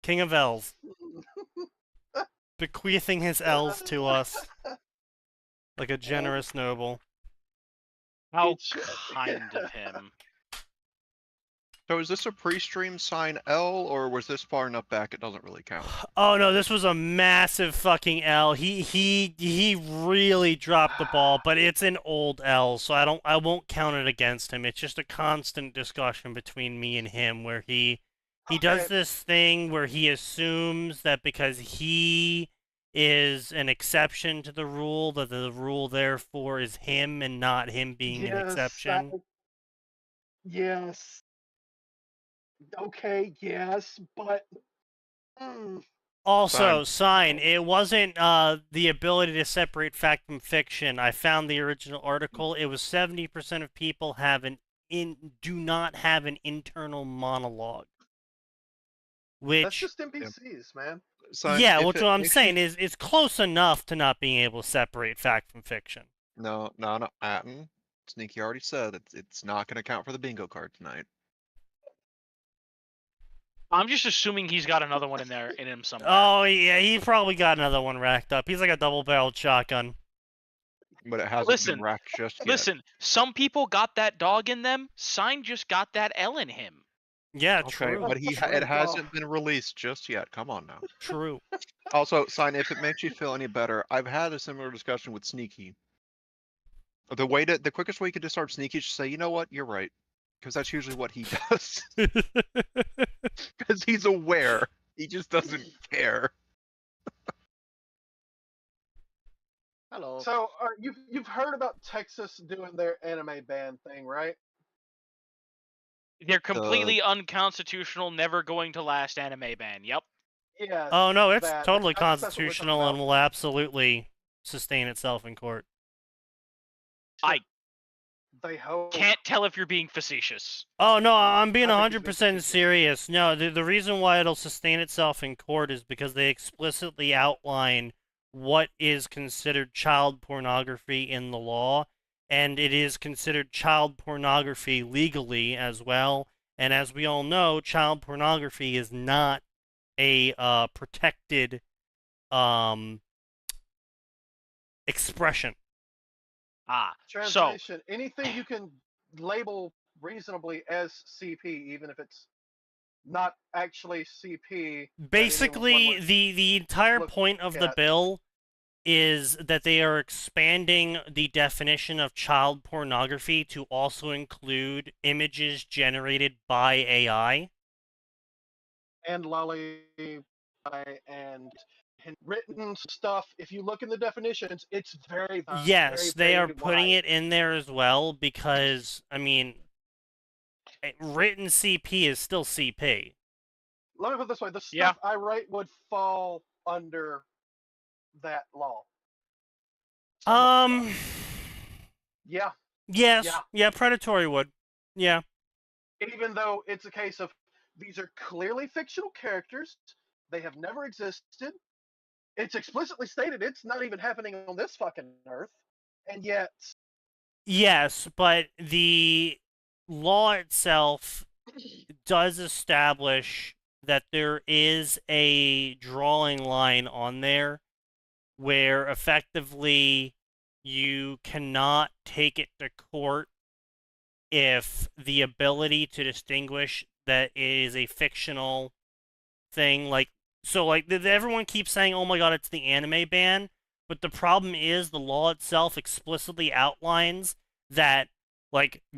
King of L's. Bequeathing his L's to us like a generous noble. How kind of him. So is this a pre-stream sign L, or was this far enough back it doesn't really count? Oh no, this was a massive fucking L. He really dropped the ball, but it's an old L, so I won't count it against him. It's just a constant discussion between me and him where he does this thing where he assumes that because he is an exception to the rule, that the rule therefore is him and not him being an exception. Yes. Okay, yes, but... Also, sign, it wasn't the ability to separate fact from fiction. I found the original article. It was 70% of people do not have an internal monologue. Which... That's just NPCs, man. Sign, yeah, what I'm saying is it's close enough to not being able to separate fact from fiction. No, Atin. Sneaky already said it's not going to count for the bingo card tonight. I'm just assuming he's got another one in him somewhere. Oh yeah, he probably got another one racked up. He's like a double-barreled shotgun. But it hasn't been racked just yet. Listen, some people got that dog in them. Sign just got that L in him. Yeah, okay, true. But it hasn't been released just yet. Come on now. True. Also, Sign, if it makes you feel any better, I've had a similar discussion with Sneaky. The quickest way you can disarm Sneaky is to say, you know what, you're right. Because that's usually what he does. Because he's aware. He just doesn't care. Hello. So you've heard about Texas doing their anime ban thing, right? They're completely unconstitutional, never going to last anime ban. Yep. Yeah. Oh no, it's totally constitutional and will absolutely sustain itself in court. They hope. Can't tell if you're being facetious. Oh no, I'm being 100% serious. No, the reason why it'll sustain itself in court is because they explicitly outline what is considered child pornography in the law, and it is considered child pornography legally as well. And as we all know, child pornography is not a protected expression. Translation, anything you can label reasonably as CP, even if it's not actually CP. Basically, the entire point of the bill is that they are expanding the definition of child pornography to also include images generated by AI. And lolly and written stuff. If you look in the definitions, it's very yes, they are putting it in there as well because, I mean, written CP is still CP. Let me put it this way: the stuff I write would fall under that law. Yeah. Yes. Yeah, predatory would. Yeah. Even though it's a case of these are clearly fictional characters, they have never existed. It's explicitly stated it's not even happening on this fucking earth, and yet. Yes, but the law itself does establish that there is a drawing line on there where effectively you cannot take it to court if the ability to distinguish that it is a fictional thing, everyone keeps saying, oh my god, it's the anime ban, but the problem is the law itself explicitly outlines that,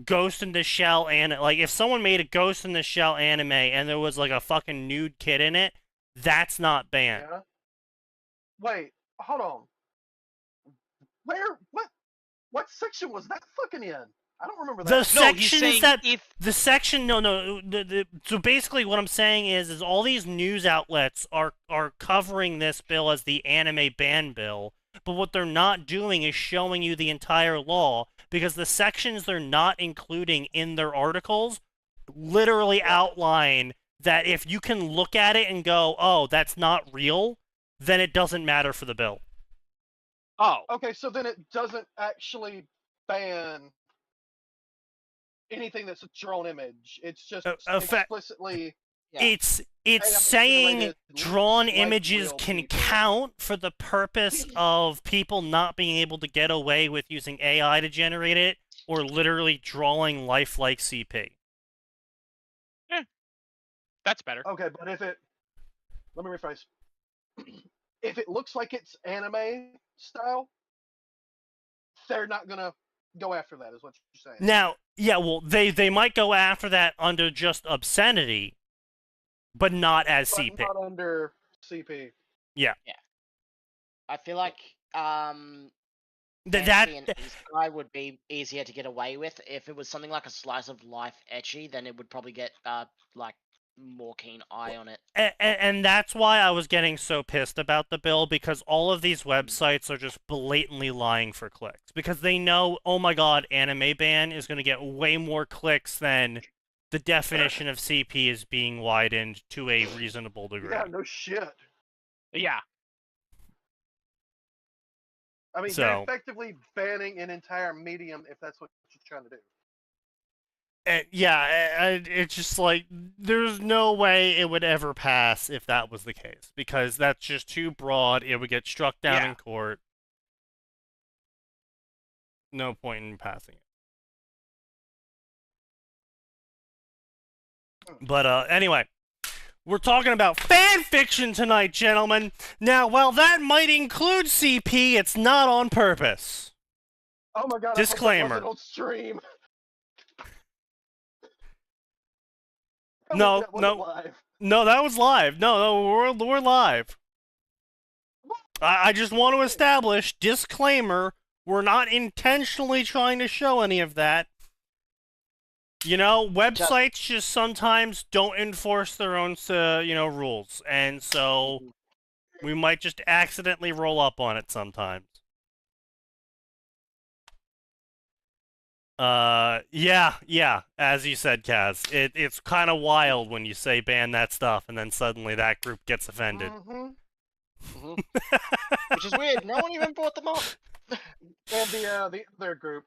Ghost in the Shell if someone made a Ghost in the Shell anime and there was, a fucking nude kid in it, that's not banned. Yeah. Wait, hold on. What section was that fucking in? I don't remember that. So basically what I'm saying is all these news outlets are covering this bill as the anime ban bill, but what they're not doing is showing you the entire law, because the sections they're not including in their articles literally outline that if you can look at it and go, oh, that's not real, then it doesn't matter for the bill. Oh. Okay, so then it doesn't actually ban anything that's a drawn image. It's just explicitly Yeah. It's AI saying generated drawn looks like images real can people. count for the purpose of people not being able to get away with using AI to generate it or literally drawing lifelike CP. That's better. Okay, but if it, let me rephrase. If it looks like it's anime style, they're not gonna go after that. Is what you're saying? Now, yeah, well, they might go after that under just obscenity, but not as But CP. not under CP. I feel like That fantasy and isekai would be easier to get away with. If it was something like a slice of life ecchi, then it would probably get like more keen eye on it. and that's why I was getting so pissed about the bill, because all of these websites are just blatantly lying for clicks because they know, oh my god, anime ban is going to get way more clicks than the definition of CP is being widened to a reasonable degree. Yeah, no shit. Yeah. I mean, So- you're effectively banning an entire medium if that's what you're trying to do. It's just like there's no way it would ever pass if that was the case, because that's just too broad. It would get struck down Yeah. in court. No point in passing it. But anyway, we're talking about fan fiction tonight, gentlemen. Now, while that might include CP, it's not on purpose. Oh my god! Disclaimer. I hope that wasn't on stream. No, That wasn't no. live. No, that was live. No, we're live. I just want to establish, disclaimer, we're not intentionally trying to show any of that. You know, websites just sometimes don't enforce their own, rules, and so we might just accidentally roll up on it sometimes. Yeah, as you said, Kaz, it's kind of wild when you say ban that stuff, and then suddenly that group gets offended. Mm-hmm. Which is weird. No one even brought them up. And the other group.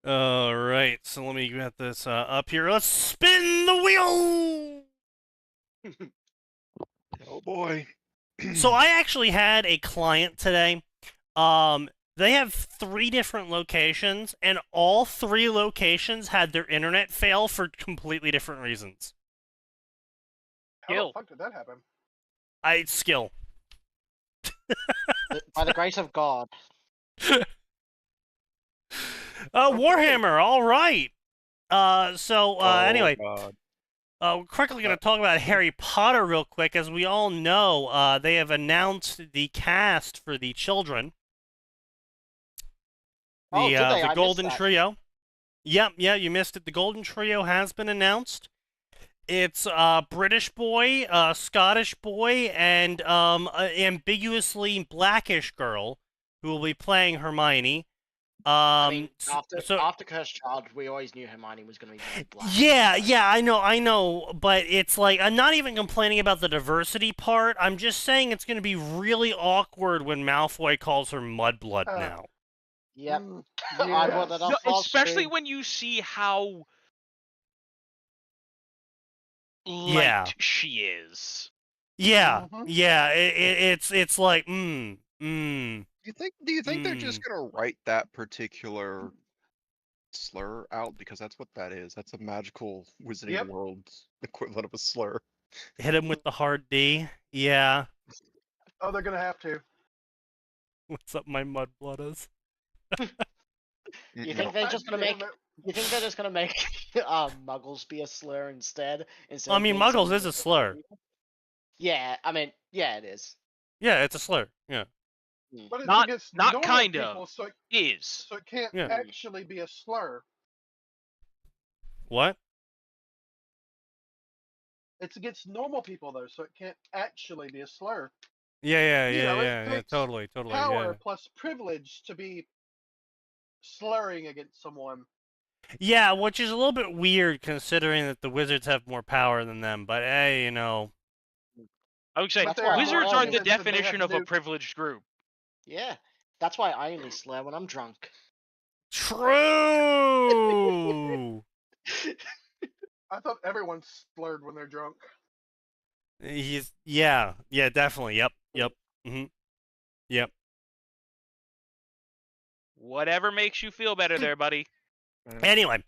Alright, so let me get this up here. Let's spin the wheel! Oh boy. So I actually had a client today. They have 3 different locations, and all 3 locations had their internet fail for completely different reasons. How Skill. the fuck did that happen? Skill. By the grace of God. Warhammer, alright! Anyway, God. we're quickly going to talk about Harry Potter real quick. As we all know, they have announced the cast for the children. Oh, did they? I The missed Golden that. Trio. Yep, you missed it. The Golden Trio has been announced. It's British boy, Scottish boy, and ambiguously blackish girl who will be playing Hermione. I mean, so after Cursed Child, we always knew Hermione was going to be black. yeah, I know, but it's like I'm not even complaining about the diversity part. I'm just saying it's going to be really awkward when Malfoy calls her Mudblood now. Yep. Mm, I brought that yes. up. No, off especially stream. when you see how Yeah. light she is. Yeah, Mhm. yeah, it's like Do you think they're just gonna write that particular slur out, because that's what that is? That's a magical wizarding Yep. world equivalent of a slur. hit him with the hard D. Yeah, Oh, they're gonna have to. what's up, my Mudblood is? You think they're just going to Damn make? it. You think they're just going to make Muggles be a slur instead? I mean, of being Muggles something is a that's slur. Yeah, I mean, yeah, it is. Yeah, it's a slur. Yeah. But it's Not- against not normal kind of. people, so Is. it can't Yeah. actually be a slur. What? It's against normal people though, so it can't actually be a slur. Yeah, You know, it yeah, takes totally, Power yeah. plus privilege to be slurring against someone. Yeah, which is a little bit weird considering that the wizards have more power than them, but hey, you know. I would say That's why wizards all are the wizards that they definition have of to a do- privileged group. Yeah, that's why I only slur when I'm drunk. True! I thought everyone slurred when they're drunk. Yeah, definitely. Yep. Yep. Whatever makes you feel better there, buddy. Anyway,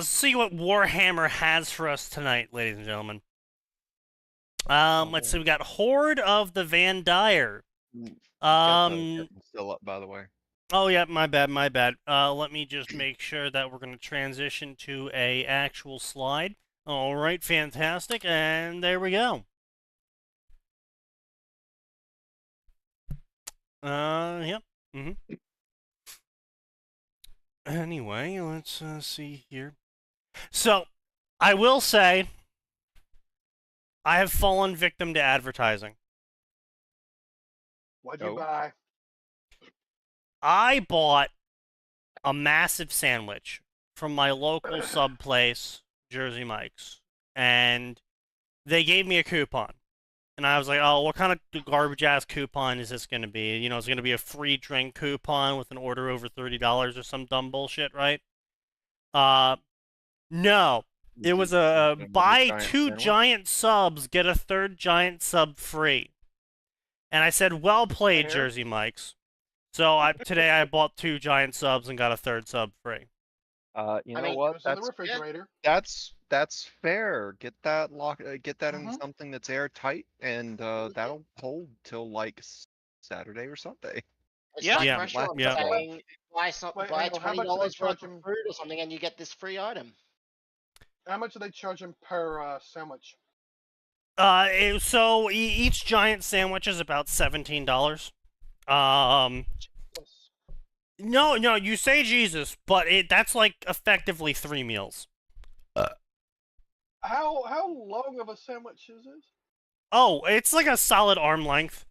see what Warhammer has for us tonight, ladies and gentlemen. Let's see. We got Horde of the Van Dyer. Still up, by the way. Oh yeah, my bad. Let me just make sure that we're going to transition to a actual slide. All right, fantastic, and there we go. Yep. Anyway, let's see here. So, I will say, I have fallen victim to advertising. What'd you buy? I bought a massive sandwich from my local sub place, Jersey Mike's, and they gave me a coupon. And I was like, oh, what kind of garbage-ass coupon is this going to be? You know, it's going to be a free drink coupon with an order over $30 or some dumb bullshit, right? No. It was a buy 2 giant subs, get a 3rd giant sub free. And I said, well played, Jersey Mike's. So today I bought 2 giant subs and got a 3rd sub free. You know what? That's in the refrigerator. That's fair. Get that in something that's airtight, and that'll hold till like Saturday or Sunday. It's Yeah. like Yeah. restaurants Yeah. saying, buy how $20 much do they worth charge of 'em? fruit or something, and you get this free item. How much are they charging per sandwich? So each giant sandwich is about $17. No, you say Jesus, but that's like effectively 3 meals. How long of a sandwich is this? Oh, it's like a solid arm length.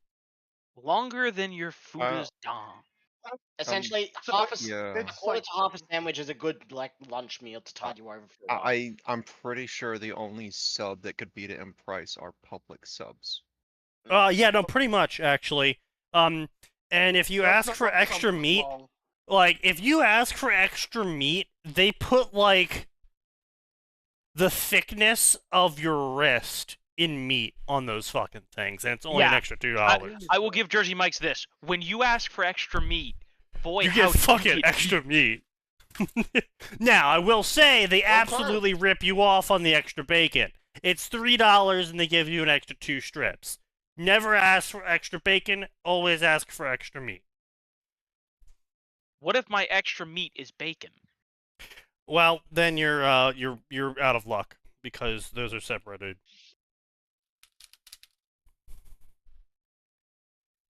Longer than your food is dong. Essentially, so half a it's quarter like- to half a sandwich is a good like lunch meal to tide you over for a while. I'm pretty sure the only sub that could beat it in price are public subs. Yeah, no, pretty much actually. And if you That's ask for not extra something meat, long. like if you ask for extra meat, they put like the thickness of your wrist in meat on those fucking things, and it's only an Yeah. extra $2. I will give Jersey Mike's this. When you ask for extra meat, boy, You how get fucking extra meat. Now, I will say they absolutely rip you off on the extra bacon. It's $3 and they give you an extra 2 strips. Never ask for extra bacon, always ask for extra meat. What if my extra meat is bacon? Well, then you're out of luck because those are separated.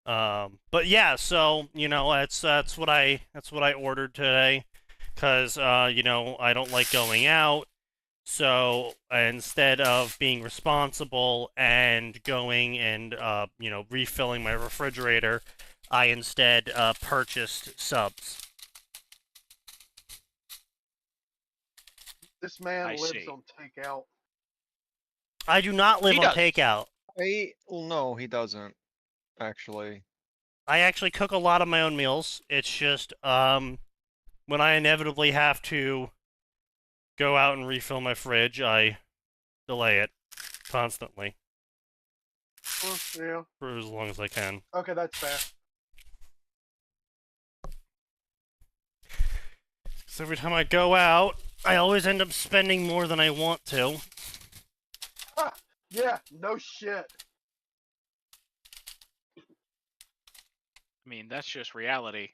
But yeah, so you know that's what I ordered today, cause you know I don't like going out, so instead of being responsible and going and you know refilling my refrigerator, I instead purchased subs. This man I lives see. on takeout. I do not live He on does. takeout. Well, no, he doesn't. Actually, I actually cook a lot of my own meals. It's just when I inevitably have to go out and refill my fridge, I delay it constantly Yeah. for as long as I can. Okay, that's fair. So every time I go out, I always end up spending more than I want to. Yeah, no shit. I mean, that's just reality.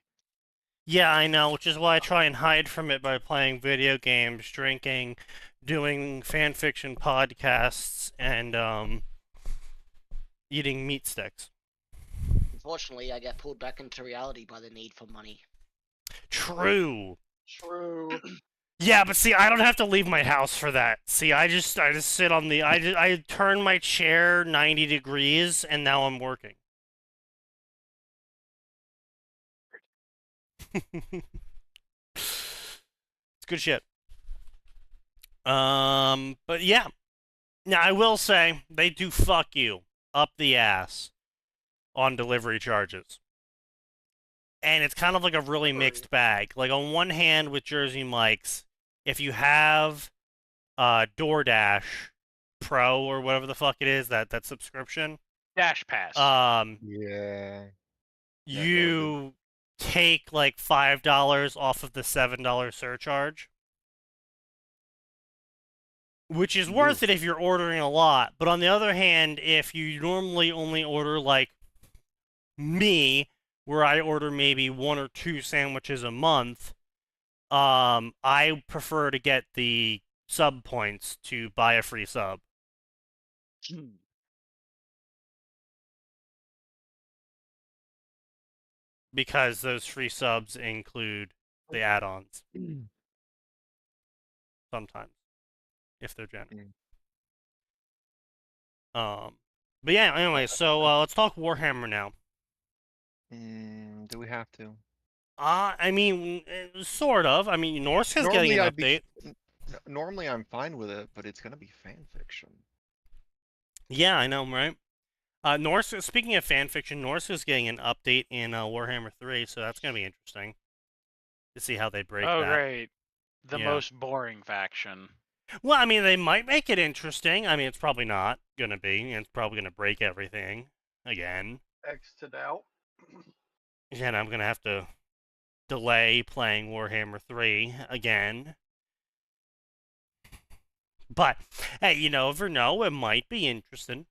Yeah, I know, which is why I try and hide from it by playing video games, drinking, doing fanfiction podcasts, and eating meat sticks. Unfortunately, I get pulled back into reality by the need for money. True. True. Yeah, but see, I don't have to leave my house for that. See, I just sit on the I turn my chair 90 degrees and now I'm working. It's good shit. But yeah. Now I will say they do fuck you up the ass on delivery charges. And it's kind of like a really mixed bag. Like on one hand with Jersey Mike's, if you have DoorDash Pro or whatever the fuck it is, that subscription. Dash Pass. Yeah. You take like $5 off of the $7 surcharge, which is worth it if you're ordering a lot. But on the other hand, if you normally only order like me, where I order maybe 1 or 2 sandwiches a month, I prefer to get the sub points to buy a free sub. Because those free subs include the add-ons. Sometimes. If they're generous. But yeah, anyway, so let's talk Warhammer now. Do we have to? I mean, sort of. I mean, Norska's getting an update. Normally I'm fine with it, but it's gonna be fan fiction. Yeah, I know, right? Norska, speaking of fan fiction, Norska's getting an update in Warhammer 3, so that's gonna be interesting to see how they break that. Oh, great. The most boring faction. Well, I mean, they might make it interesting. I mean, it's probably not gonna be. It's probably gonna break everything again. X to doubt. And I'm gonna have to delay playing Warhammer 3 again. But, hey, you never know, it might be interesting.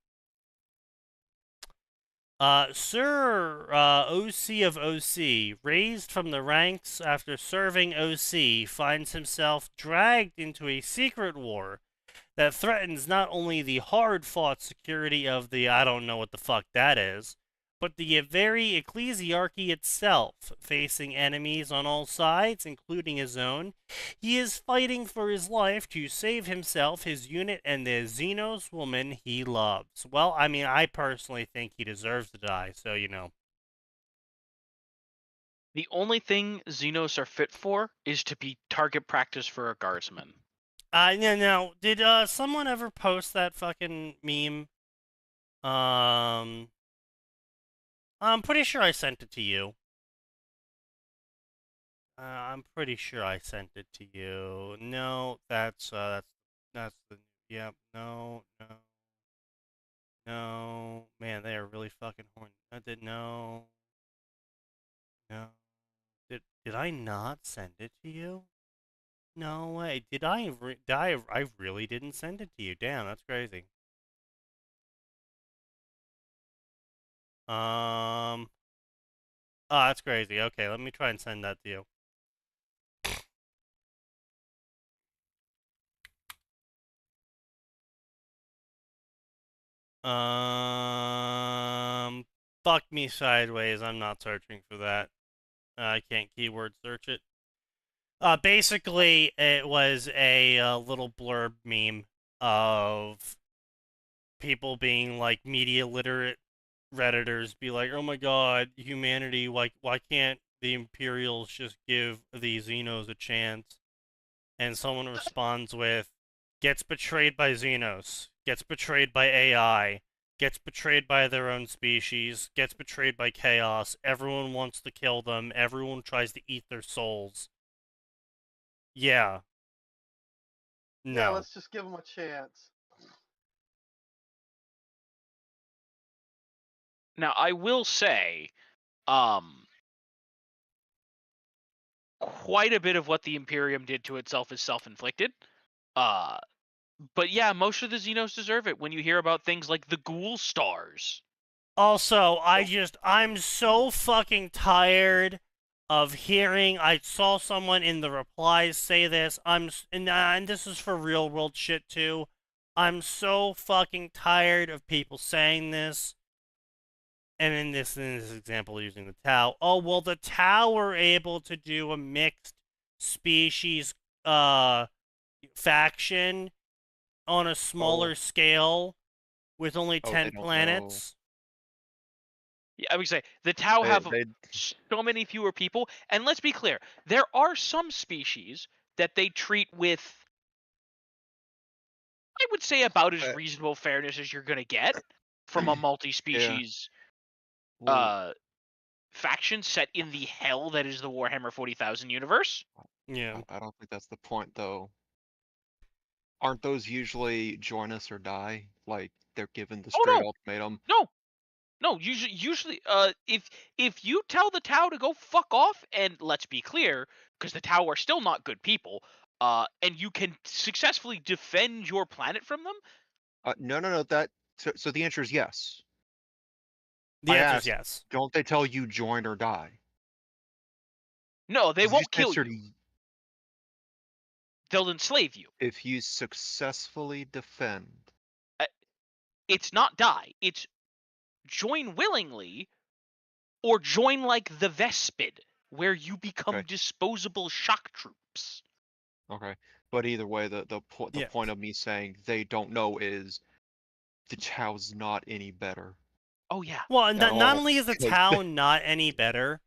Sir OC of OC, raised from the ranks after serving OC, finds himself dragged into a secret war that threatens not only the hard-fought security of the I don't know what the fuck that is, but the very ecclesiarchy itself. Facing enemies on all sides, including his own, he is fighting for his life to save himself, his unit, and the Xenos woman he loves. Well, I mean, I personally think he deserves to die, so, The only thing Xenos are fit for is to be target practice for a guardsman. Now, did someone ever post that fucking meme? I'm pretty sure I sent it to you. I'm pretty sure I sent it to you. No, that's the, yep, no. Man, they are really fucking horny. No. Did I not send it to you? No way. Did I really didn't send it to you. Damn, that's crazy. Oh, that's crazy. Okay, let me try and send that to you. Fuck me sideways. I'm not searching for that. I can't keyword search it. Basically, it was a little blurb meme of people being like media literate Redditors be like, oh my god, humanity, why can't the Imperials just give the Xenos a chance? And someone responds with, gets betrayed by Xenos, gets betrayed by AI, gets betrayed by their own species, gets betrayed by chaos, everyone wants to kill them, everyone tries to eat their souls. Yeah. No. Yeah, let's just give them a chance. Now, I will say, quite a bit of what the Imperium did to itself is self-inflicted. But yeah, most of the Xenos deserve it when you hear about things like the Ghoul Stars. Also, I'm so fucking tired of hearing. I saw someone in the replies say this. And this is for real world shit too. I'm so fucking tired of people saying this. And in this example, using the Tau. Oh, well, the Tau were able to do a mixed species faction on a smaller scale with only 10 planets. Yeah, I would say the Tau have so many fewer people, and let's be clear, there are some species that they treat with, I would say, about as reasonable fairness as you're gonna get from a multi-species faction set in the hell that is the Warhammer 40,000 universe. Yeah, I don't think that's the point, though. Aren't those usually join us or die? Like they're given the Oh, straight no. ultimatum. No, usually, if you tell the Tau to go fuck off, and let's be clear, because the Tau are still not good people, and you can successfully defend your planet from them. No. So the answer is yes. The I answer is asked, yes. don't they tell you join or die? No, they You won't just kill answered you. They'll enslave you. if you successfully defend. It's not die. It's join willingly, or join like the Vespid, where you become Okay. disposable shock troops. Okay, but either way, the Yeah. point of me saying they don't know is the Tau's not any better. Oh yeah. Well, not all. only is the Like- town not any better,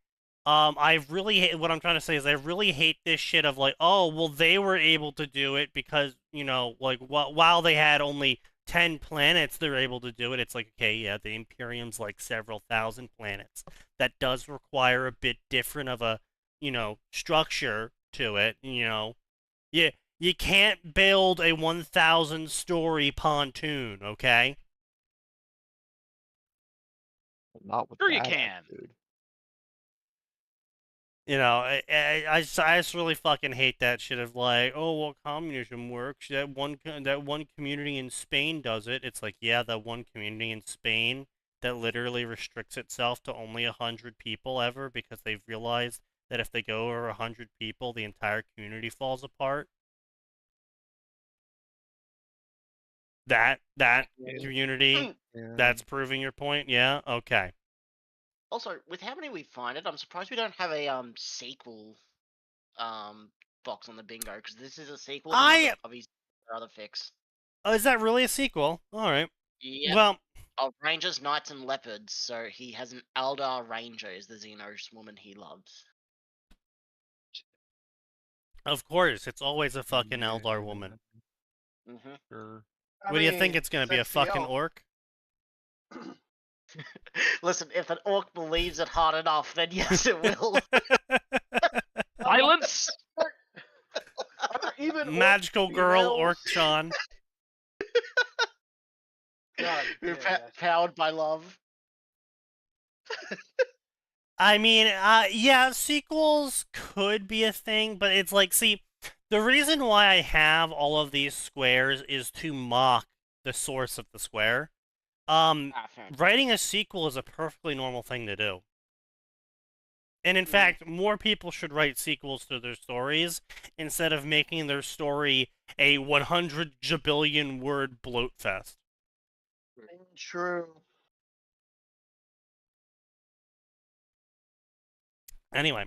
I really hate, what I'm trying to say is I really hate this shit of like, oh, well, they were able to do it because, you know, like, while they had only 10 planets, they're able to do it. It's like, okay, yeah, the Imperium's like several thousand planets. That does require a bit different of a, you know, structure to it, you know. You can't build a 1,000 story pontoon, okay? Not with Sure you that can. attitude. You know, I just really fucking hate that shit of like, oh, well, communism works. That one community in Spain does it. It's like, yeah, that one community in Spain that literally restricts itself to only 100 people ever because they've realized that if they go over 100 people, the entire community falls apart. That Yeah. community, Yeah. that's proving your point. Yeah, okay. Also, with how many we find it, I'm surprised we don't have a sequel box on the bingo, because this is a sequel to obviously other fix. Oh, is that really a sequel? All right. Yeah. Well, Of Rangers, Knights, and Leopards, so he has an Eldar Ranger is the Xenos woman he loves. of course, it's always a fucking Eldar woman. Mm-hmm. Sure. What do you think it's gonna be, a fucking orc? Listen, if an orc believes it hard enough, then yes, it will. Violence. Are there even Magical orc girl, females? orc Chan. God, We're yeah. powered by love. I mean, yeah, sequels could be a thing, but it's like, see, the reason why I have all of these squares is to mock the source of the square. Writing a sequel is a perfectly normal thing to do. And in fact, more people should write sequels to their stories instead of making their story a 100 jabillion word bloat fest. True. Anyway,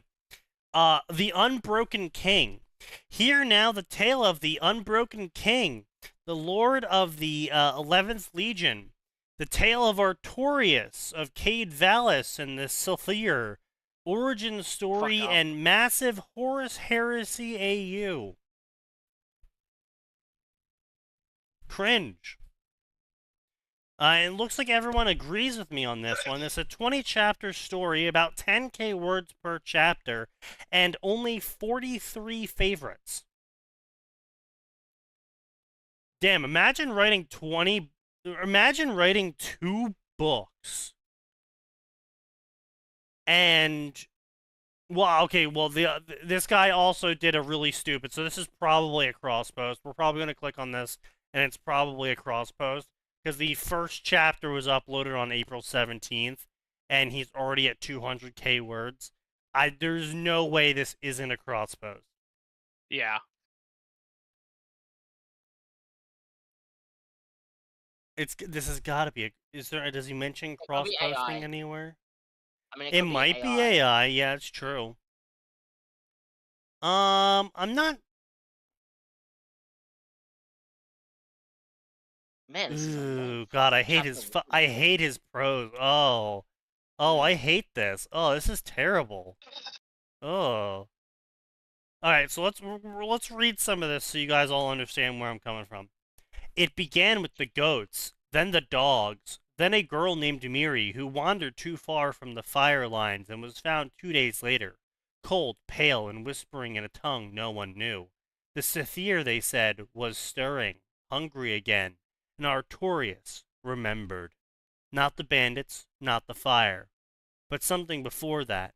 The Unbroken King. Hear now the tale of the Unbroken King, the lord of the 11th Legion, the tale of Artorias, of Cade Valis and the Silthir, origin story, and massive Horus Heresy AU. Cringe. It looks like everyone agrees with me on this one. It's a 20-chapter story, about 10k words per chapter, and only 43 favorites. Damn, imagine writing 2 books. And, well, okay, well, this guy also did a really stupid, so this is probably a cross post. We're probably going to click on this, and it's probably a cross post. Because the first chapter was uploaded on April 17th, and he's already at 200k words. There's no way this isn't a cross post. Yeah. This has got to be a. Does he mention cross posting anywhere? I mean, it might be AI. Yeah, it's true. I'm not. Man, this Ooh, God, I hate his prose. Oh, I hate this. Oh, this is terrible. Oh. All right, so let's read some of this so you guys all understand where I'm coming from. It began with the goats, then the dogs, then a girl named Miri who wandered too far from the fire lines and was found 2 days later, cold, pale, and whispering in a tongue no one knew. The Satyr, they said, was stirring, hungry again, and Artorias remembered. Not the bandits, not the fire, but something before that.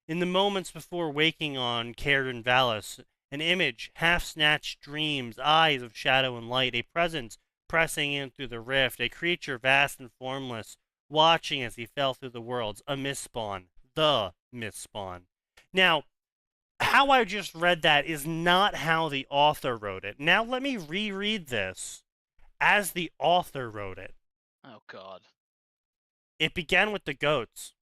In the moments before waking on Cairden Vallis, an image, half-snatched dreams, eyes of shadow and light, a presence pressing in through the rift, a creature vast and formless, watching as he fell through the worlds, a misspawn, the misspawn. Now, how I just read that is not how the author wrote it. Now let me reread this as the author wrote it. Oh God. It began with the goats,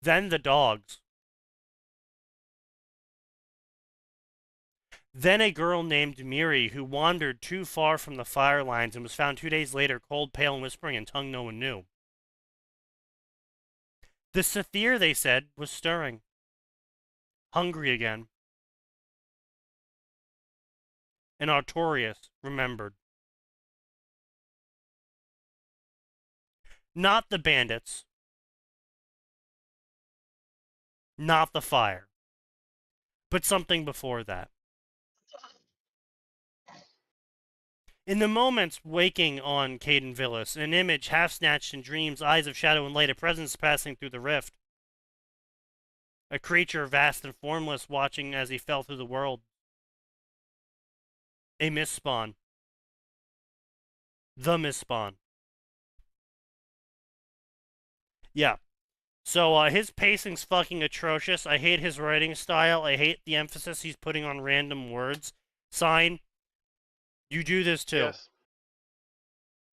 then the dogs, then a girl named Miri who wandered too far from the fire lines and was found 2 days later, cold, pale, and whispering in tongue no one knew. The Satyr, they said, was stirring, hungry again. And Artorias remembered. Not the bandits, not the fire, but something before that. In the moments waking on Caden Villas, an image half-snatched in dreams, eyes of shadow and light, a presence passing through the rift. A creature vast and formless watching as he fell through the world. A misspawn. The misspawn. Yeah. So his pacing's fucking atrocious. I hate his writing style. I hate the emphasis he's putting on random words. Sign. You do this too. Yes.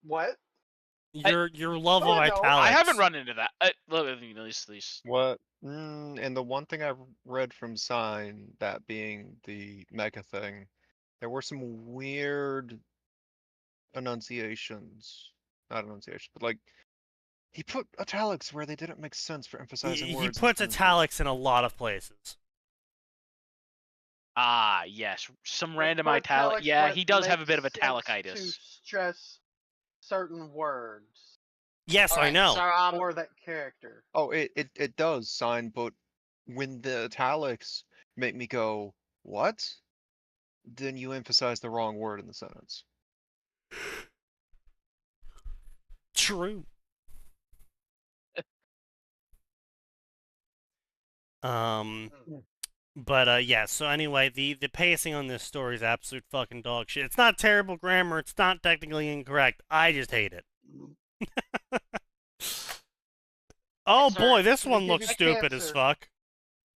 What? Your love of Oh, no. italics. I haven't run into that. At least. What? And the one thing I read from Sign, that being the mega thing, there were some weird enunciations. Not enunciations, but like, he put italics where they didn't make sense for emphasizing He words. puts italics in a lot of places. Ah, yes. Some random Put italic. italics Yeah, where he it does have a makes bit of sense italicitis. To stress certain words Yes, I Alright, know. So, for that character. Oh, it does, Sign, but when the italics make me go, what? Then you emphasize the wrong word in the sentence. True. But yeah, so anyway, the pacing on this story is absolute fucking dog shit. It's not terrible grammar, it's not technically incorrect. I just hate it. Oh Sorry, boy, this let me one give looks you a stupid as cancer. fuck.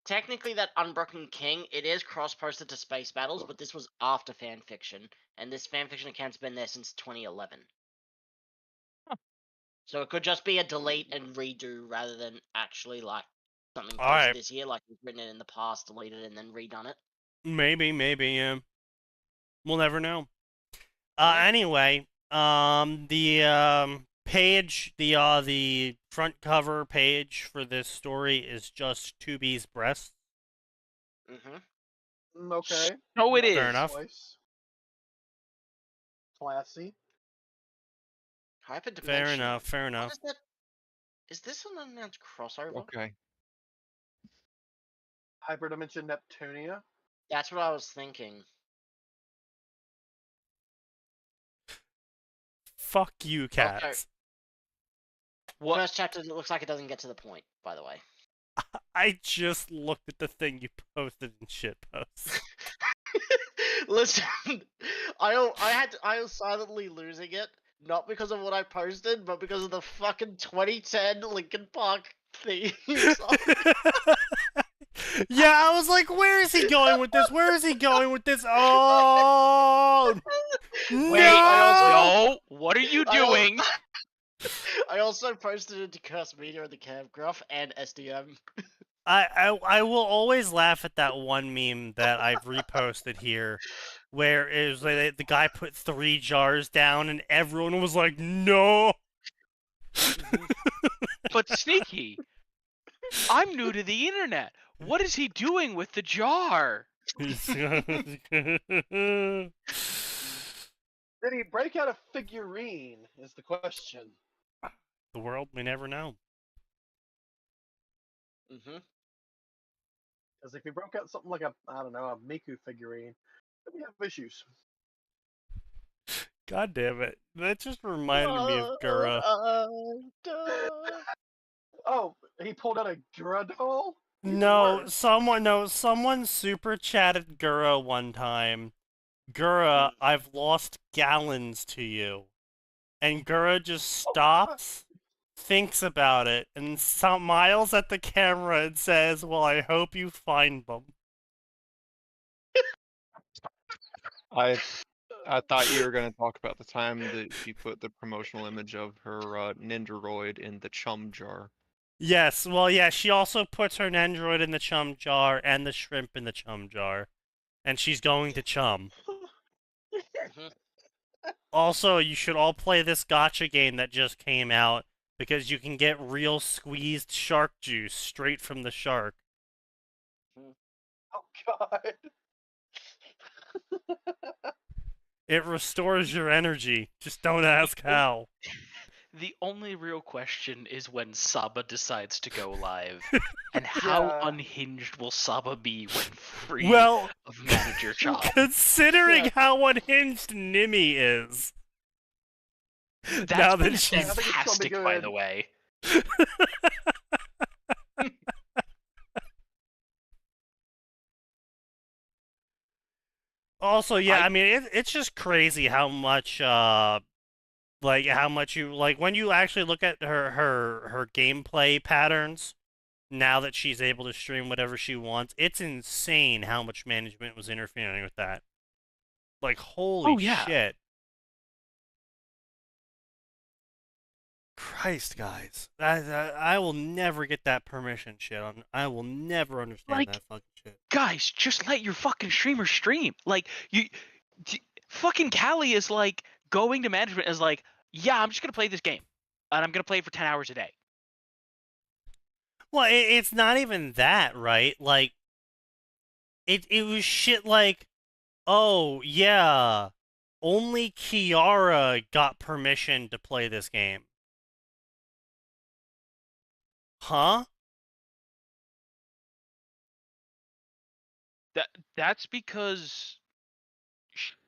technically, that Unbroken King, it is cross-posted to Space Battles, but this was after Fanfiction, and this Fanfiction account's been there since 2011. So it could just be a delete and redo rather than actually like something posted Alright. this year, like we've written it in the past, deleted it, and then redone it. Maybe, yeah. We'll never know. Yeah. Anyway, the page, the front cover page for this story is just 2B's breasts. Mm-hmm. Okay. No, it Nice is. Fair enough. choice. Classy. Hyperdimension. Fair enough, fair What enough. is that? Is this an unannounced crossover? Okay. Hyperdimension Neptunia. That's what I was thinking. Fuck you, cats. What? First chapter looks like it doesn't get to the point, by the way. I just looked at the thing you posted in shitpost. Listen, I was silently losing it, not because of what I posted, but because of the fucking 2010 Linkin Park theme song. Yeah, I was like, where is he going with this? Where is he going with this? Oh! Wait, No! no! What are you I al- doing? I also posted it to Curse Media and the Camp Gruff and SDM. I will always laugh at that one meme that I've reposted here, where it was like the guy put 3 jars down and everyone was like, no! But Sneaky, I'm new to the internet. What is he doing with the jar? Did he break out a figurine? Is the question. The world may never know. Mm-hmm. Because if he broke out something like a, I don't know, a Miku figurine, then we have issues. God damn it. That just reminded me of Gura. Oh, he pulled out a Gura doll? Even No, worse. someone super chatted Gura one time. Gura, I've lost gallons to you. And Gura just Oh, God. stops, thinks about it, and smiles at the camera and says, well, I hope you find them. I thought you were going to talk about the time that she put the promotional image of her Nindoroid in the chum jar. Yes, well, yeah, she also puts her Nendroid in the chum jar and the shrimp in the chum jar. And she's going to chum. Also, you should all play this gacha game that just came out because you can get real squeezed shark juice straight from the shark. Oh, God. It restores your energy. Just don't ask how. The only real question is when Saba decides to go live, and how Yeah. unhinged will Saba be when free Well, of Manager Chop? considering Yeah. how unhinged Nimi is. That's now been that she's I think it's gonna be fantastic, by good. the way. Also, yeah, I mean, it's just crazy how much, like, how much you, like, when you actually look at her gameplay patterns, now that she's able to stream whatever she wants, it's insane how much management was interfering with that. Like, holy yeah. shit. Christ, guys. I will never get that permission shit. I will never understand Like, that fucking shit. Guys, just let your fucking streamer stream. Like, fucking Callie is like going to management is like, yeah, I'm just gonna play this game, and I'm gonna play it for 10 hours a day. Well, it's not even that, right? Like, it was shit like, oh, yeah, only Kiara got permission to play this game. Huh? That's because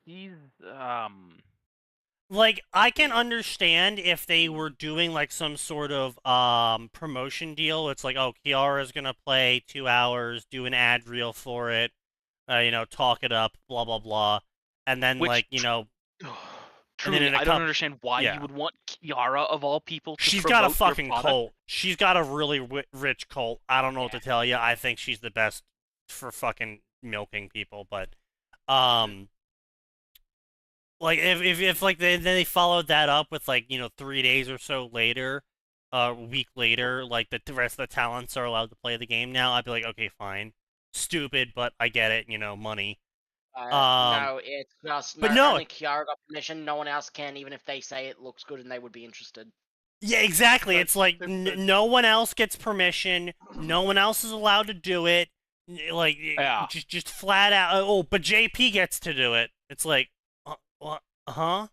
she's Like, I can understand if they were doing, like, some sort of, promotion deal. It's like, oh, Kiara's gonna play 2 hours, do an ad reel for it, talk it up, blah, blah, blah. And then, Which- like, truly, in a I don't understand why yeah. you would want Kiara of all people to she's promote got a your fucking product. cult. She's got a really rich cult. I don't know what to tell you. I think she's the best for fucking milking people, but, like, if like they followed that up with, like, 3 days or so later, a week later, like the rest of the talents are allowed to play the game now, I'd be like, okay, fine, stupid, but I get it, money. No, it's just but no, no- only Kiara got permission. No one else can, even if they say it looks good and they would be interested. Yeah, exactly. That's It's like stupid. no one else gets permission. No one else is allowed to do it. Like, Yeah. just flat out. Oh, but JP gets to do it. It's like, what? Huh?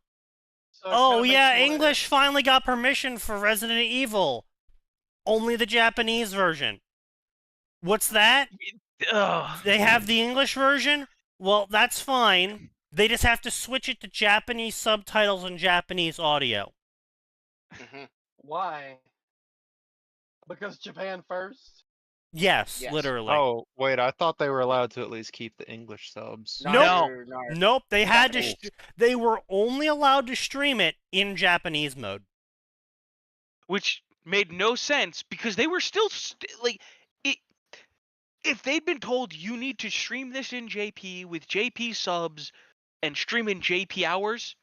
So it Oh kinda makes yeah, you wanna- English finally got permission for Resident Evil. Only the Japanese version. What's that? Ugh. They have the English version? Well, that's fine. They just have to switch it to Japanese subtitles and Japanese audio. Why? Because Japan first? Yes, Yes. literally. Oh, wait, I thought they were allowed to at least keep the English subs. Nope. No. Nope, they had to. Japanese. They were only allowed to stream it in Japanese mode. Which made no sense because they were still like, if they'd been told you need to stream this in JP with JP subs and stream in JP hours,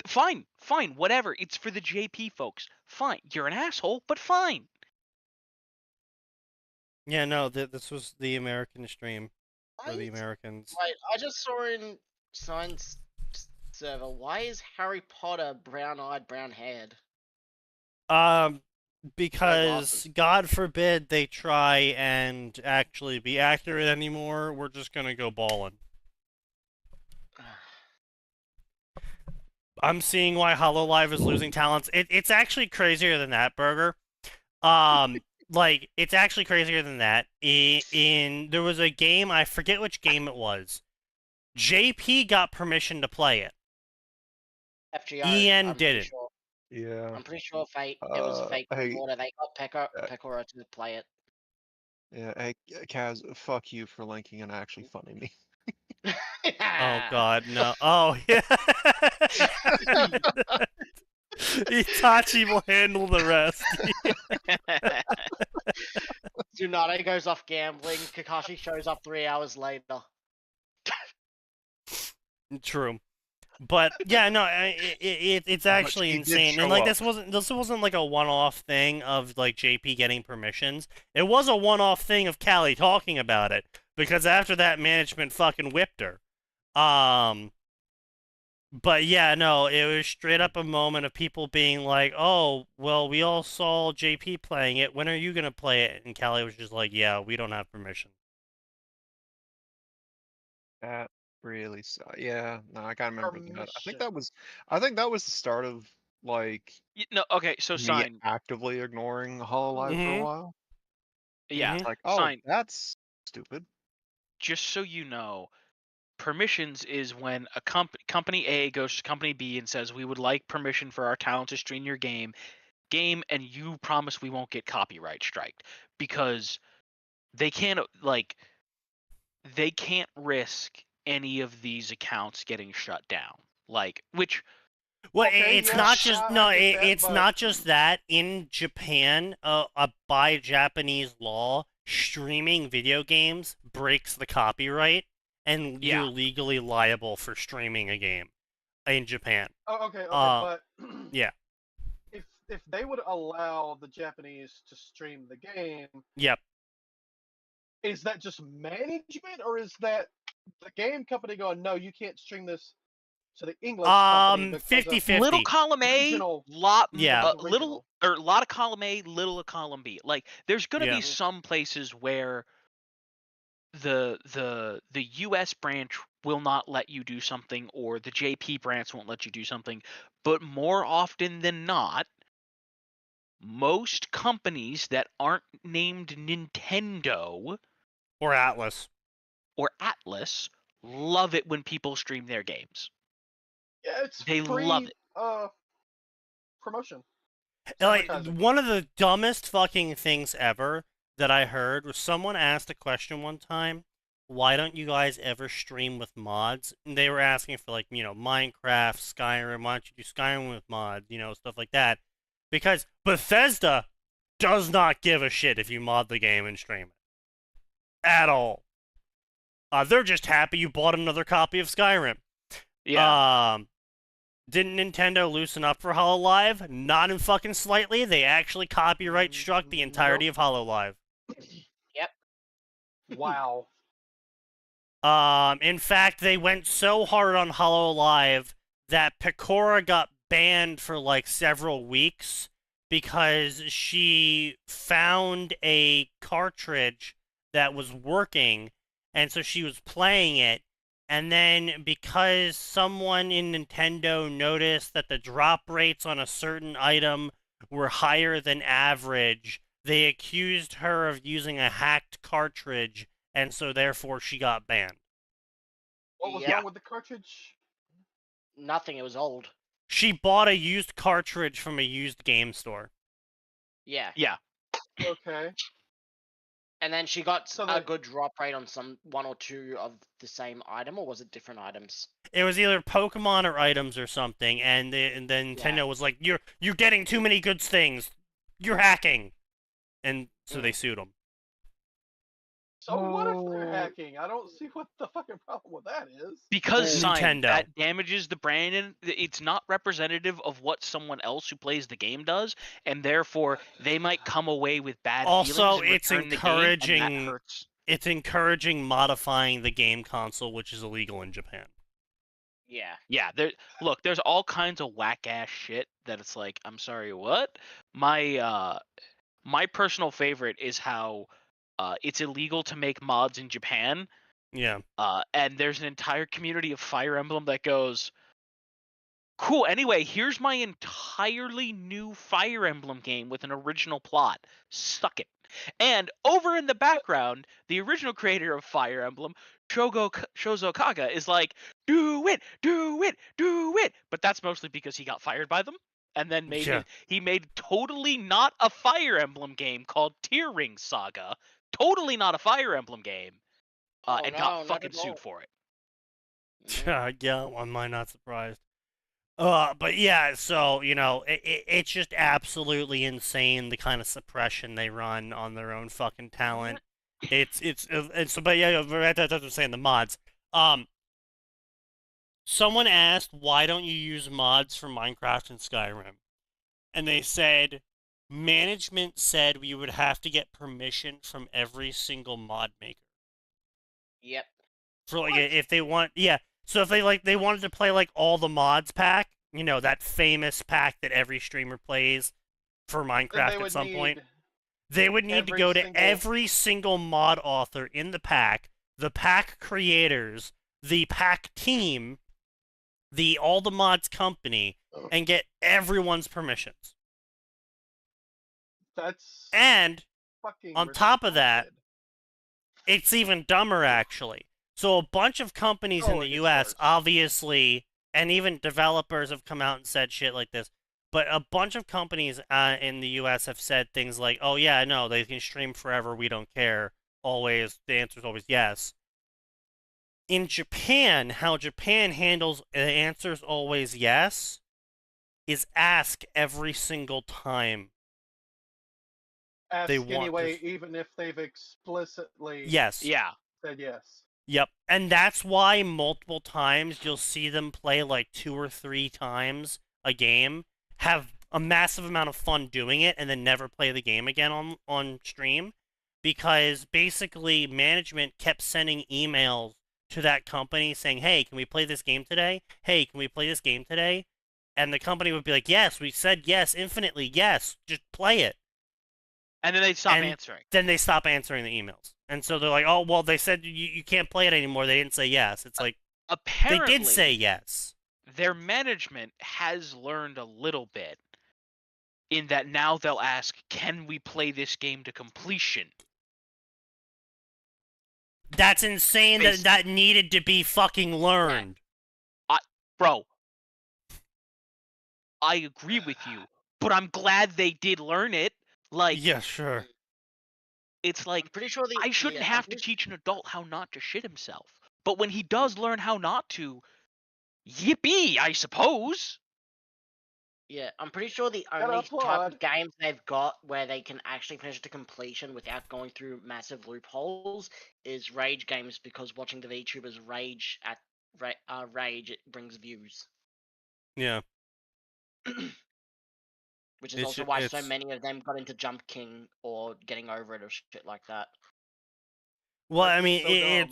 fine, whatever. It's for the JP folks. Fine, you're an asshole, but fine. Yeah, no, this was the American stream for the Americans. Wait, I just saw in Science Server. Why is Harry Potter brown-eyed, brown-haired? Because glasses. God forbid they try and actually be accurate anymore. We're just gonna go ballin'. I'm seeing why HoloLive is losing talents. It's actually crazier than that, Burger. like it's actually crazier than that. There was a game, I forget which game it was. JP got permission to play it. FGO. Ian I'm pretty didn't. sure. Yeah. I'm pretty sure it was a fake Hey, order. They got Pekora to play it. yeah. Hey, Kaz, fuck you for linking and actually funding me. Oh God, no. Oh yeah. Itachi will handle the rest. Tsunade goes off gambling. Kakashi shows up 3 hours later. True. But yeah, no, it's actually he did insane, and show like up. this wasn't like a one-off thing of like JP getting permissions. It was a one-off thing of Callie talking about it because after that, management fucking whipped her. But yeah, no, it was straight up a moment of people being like, "Oh, well, we all saw JP playing it. When are you gonna play it?" And Callie was just like, "Yeah, we don't have permission." That really yeah, no, I can't remember that. I think Permission. that was the start of like No, okay, so me sign. actively ignoring Hololive for a Mhm. while. Yeah, Mhm. It's like, oh, sign. that's stupid. Just so you know, permissions is when a company A goes to company B and says we would like permission for our talent to stream your game, and you promise we won't get copyright striked because they can't risk any of these accounts getting shut down. Like, which Well, Okay, it's yeah, not just I get that, it's but not just that. In Japan, by Japanese law, streaming video games breaks the copyright, and Yeah. you're legally liable for streaming a game in Japan. okay, but yeah. if they would allow the Japanese to stream the game, Yep. is that just management or is that the game company going, no, you can't stream this to the English company because 50-50. little column A, regional, Yeah. little or a lot of column A, little of column B. Like, there's gonna Yeah. be some places where the US branch will not let you do something, or the JP branch won't let you do something, but more often than not, most companies that aren't named Nintendo Or Atlas. or Atlas love it when people stream their games. yeah, it's They free love it. promotion. Like, Advertising. one of the dumbest fucking things ever that I heard was someone asked a question one time, why don't you guys ever stream with mods? And they were asking for, like, Minecraft, Skyrim, why don't you do Skyrim with mods, stuff like that. Because Bethesda does not give a shit if you mod the game and stream it. At all. They're just happy you bought another copy of Skyrim. Yeah. Didn't Nintendo loosen up for HoloLive? Not in fucking slightly. They actually copyright struck the entirety of HoloLive. Yep. Wow. In fact, they went so hard on HoloLive that Pecora got banned for like several weeks because she found a cartridge that was working, and so she was playing it. And then because someone in Nintendo noticed that the drop rates on a certain item were higher than average, they accused her of using a hacked cartridge, and so therefore she got banned. What was Yeah. wrong with the cartridge? Nothing. It was old. She bought a used cartridge from a used game store. Yeah. Yeah. Okay. And then she got So a that- good drop rate on one or two of the same item, or was it different items? It was either Pokemon or items or something, and then Nintendo was like, "You're getting too many good things. You're hacking," and so they sued them. So what if they're hacking? I don't see what the fucking problem with that is. Because Nintendo. that damages the brand, and it's not representative of what someone else who plays the game does, and therefore they might come away with bad Also, feelings and it's return the game, and that encouraging. hurts. It's encouraging modifying the game console, which is illegal in Japan. Yeah. Yeah, there's all kinds of whack ass shit that it's like, I'm sorry, what? My personal favorite is how it's illegal to make mods in Japan. Yeah. And there's an entire community of Fire Emblem that goes, cool, anyway, here's my entirely new Fire Emblem game with an original plot. Suck it. And over in the background, the original creator of Fire Emblem, Shozo Kaga, is like, do it, do it, do it. But that's mostly because he got fired by them, and then he made totally not a Fire Emblem game called Tear Ring Saga, totally not a Fire Emblem game, and got fucking sued for it. Yeah, am I not surprised? But yeah, so it's just absolutely insane the kind of suppression they run on their own fucking talent. It's so, but yeah, that's what I'm saying. The mods. Someone asked, why don't you use mods for Minecraft and Skyrim? And they said, management said we would have to get permission from every single mod maker. Yep. For like, if they want, yeah. So if they wanted to play like all the mods pack, that famous pack that every streamer plays for Minecraft at some point, they would need to go to every single mod author in the pack creators, the pack team, all the mods company, and get everyone's permissions. That's and fucking on top of that, retarded. it's even dumber actually. So a bunch of companies in the US, obviously, and even developers have come out and said shit like this, but a bunch of companies in the US have said things like, oh yeah, no, they can stream forever, we don't care. Always, the answer is always yes. In Japan, how Japan handles the answer is always yes is ask every single time. Ask they want anyway, even if they've explicitly yes. said yes. Yep, and that's why multiple times you'll see them play like 2 or 3 times a game, have a massive amount of fun doing it, and then never play the game again on stream, because basically management kept sending emails to that company saying, hey, can we play this game today? Hey, can we play this game today? And the company would be like, yes, we said yes, infinitely, yes, just play it. And then they'd stop answering. Then they stop answering the emails. And so they're like, oh, well, they said you can't play it anymore. They didn't say yes. It's like, apparently, they did say yes. Their management has learned a little bit in that now they'll ask, can we play this game to completion? That's insane that needed to be fucking learned. Bro, I agree with you, but I'm glad they did learn it. Like, yeah, sure. It's like, I'm pretty sure I shouldn't have to teach an adult how not to shit himself. But when he does learn how not to, yippee, I suppose. Yeah, I'm pretty sure the only type of games they've got where they can actually finish to completion without going through massive loopholes is rage games, because watching the VTubers rage at rage, it brings views. Yeah. Which is also why so many of them got into Jump King or Getting Over It or shit like that. Well, I mean,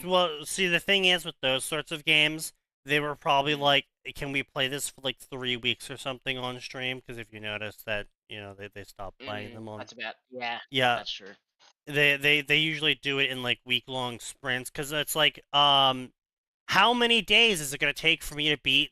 see, the thing is with those sorts of games, they were probably like, can we play this for like 3 weeks or something on stream? Because if you notice that, they stopped playing them on. That's about, yeah. That's true. They usually do it in like week-long sprints, because it's like, how many days is it going to take for me to beat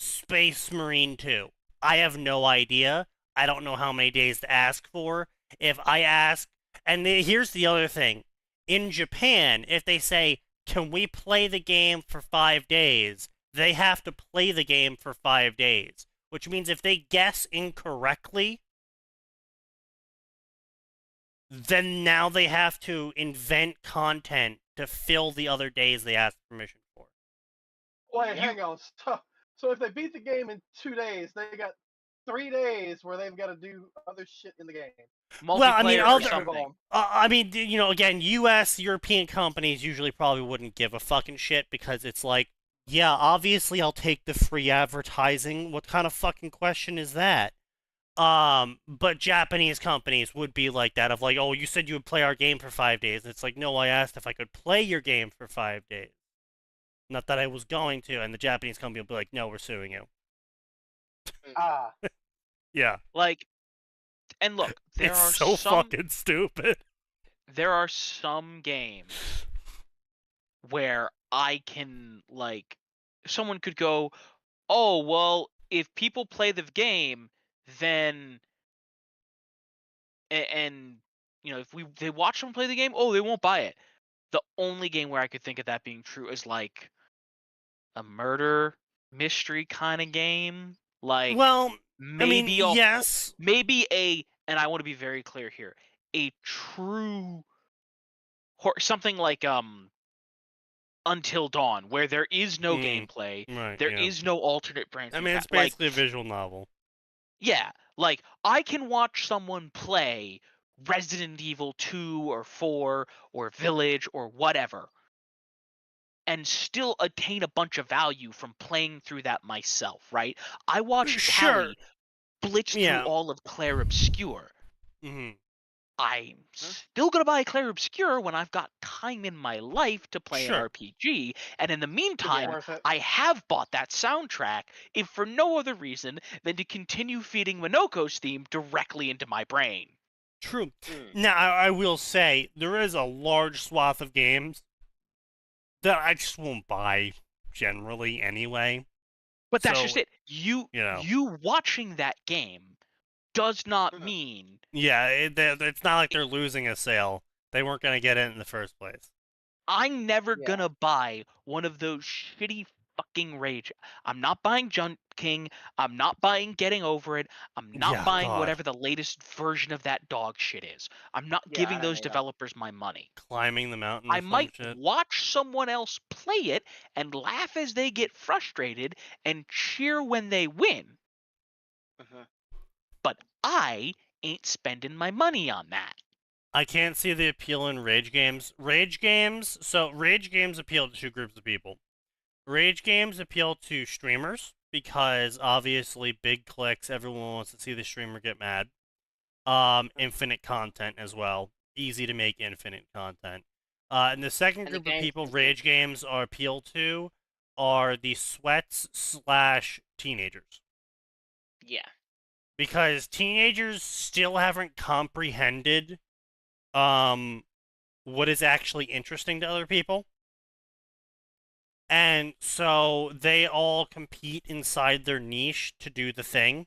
Space Marine 2? I have no idea. I don't know how many days to ask for. If I ask, and here's the other thing. In Japan, if they say, can we play the game for 5 days, they have to play the game for 5 days. Which means if they guess incorrectly, then now they have to invent content to fill the other days they asked permission for. Wait, hang on. So if they beat the game in 2 days, they got 3 days where they've got to do other shit in the game. Well, I mean, again, U.S., European companies usually probably wouldn't give a fucking shit, because it's like, yeah, obviously I'll take the free advertising. What kind of fucking question is that? But Japanese companies would be like that, of like, oh, you said you would play our game for 5 days. And it's like, no, I asked if I could play your game for 5 days. Not that I was going to. And the Japanese company will be like, no, we're suing you. Yeah. Like, and look, there are so fucking stupid. There are some games where I can, like, someone could go, oh, well, if people play the game, then, and if they watch someone play the game, they won't buy it. The only game where I could think of that being true is like a murder mystery kind of game. Like Well, I mean, maybe yes. and I want to be very clear here, a true something like Until Dawn, where there is no gameplay, Right, there is no alternate branch. I mean, it's basically a visual novel. Yeah, like I can watch someone play Resident Evil 2 or 4 or Village or whatever and still attain a bunch of value from playing through that myself, right? I watched Callie blitz through all of Claire Obscure. I'm still going to buy Claire Obscure when I've got time in my life to play an RPG, and in the meantime, I have bought that soundtrack, if for no other reason than to continue feeding Minoko's theme directly into my brain. True. Now, I will say, there is a large swath of games that I just won't buy generally anyway. But that's just it. You watching that game does not mean... Yeah, it's not like they're losing a sale. They weren't going to get it in the first place. I'm never going to buy one of those shitty fucking rage... I'm not buying Junk King. I'm not buying Getting Over It. I'm not buying whatever the latest version of that dog shit is. I'm not giving those developers my money. Climbing the mountain. I might watch someone else play it and laugh as they get frustrated and cheer when they win. But I ain't spending my money on that. I can't see the appeal in rage games. Rage games appeal to two groups of people. Rage games appeal to streamers because obviously big clicks, everyone wants to see the streamer get mad. Infinite content as well. Easy to make infinite content. And the second group of people rage games appeal to are the sweats/teenagers. Yeah. Because teenagers still haven't comprehended what is actually interesting to other people. And so they all compete inside their niche to do the thing.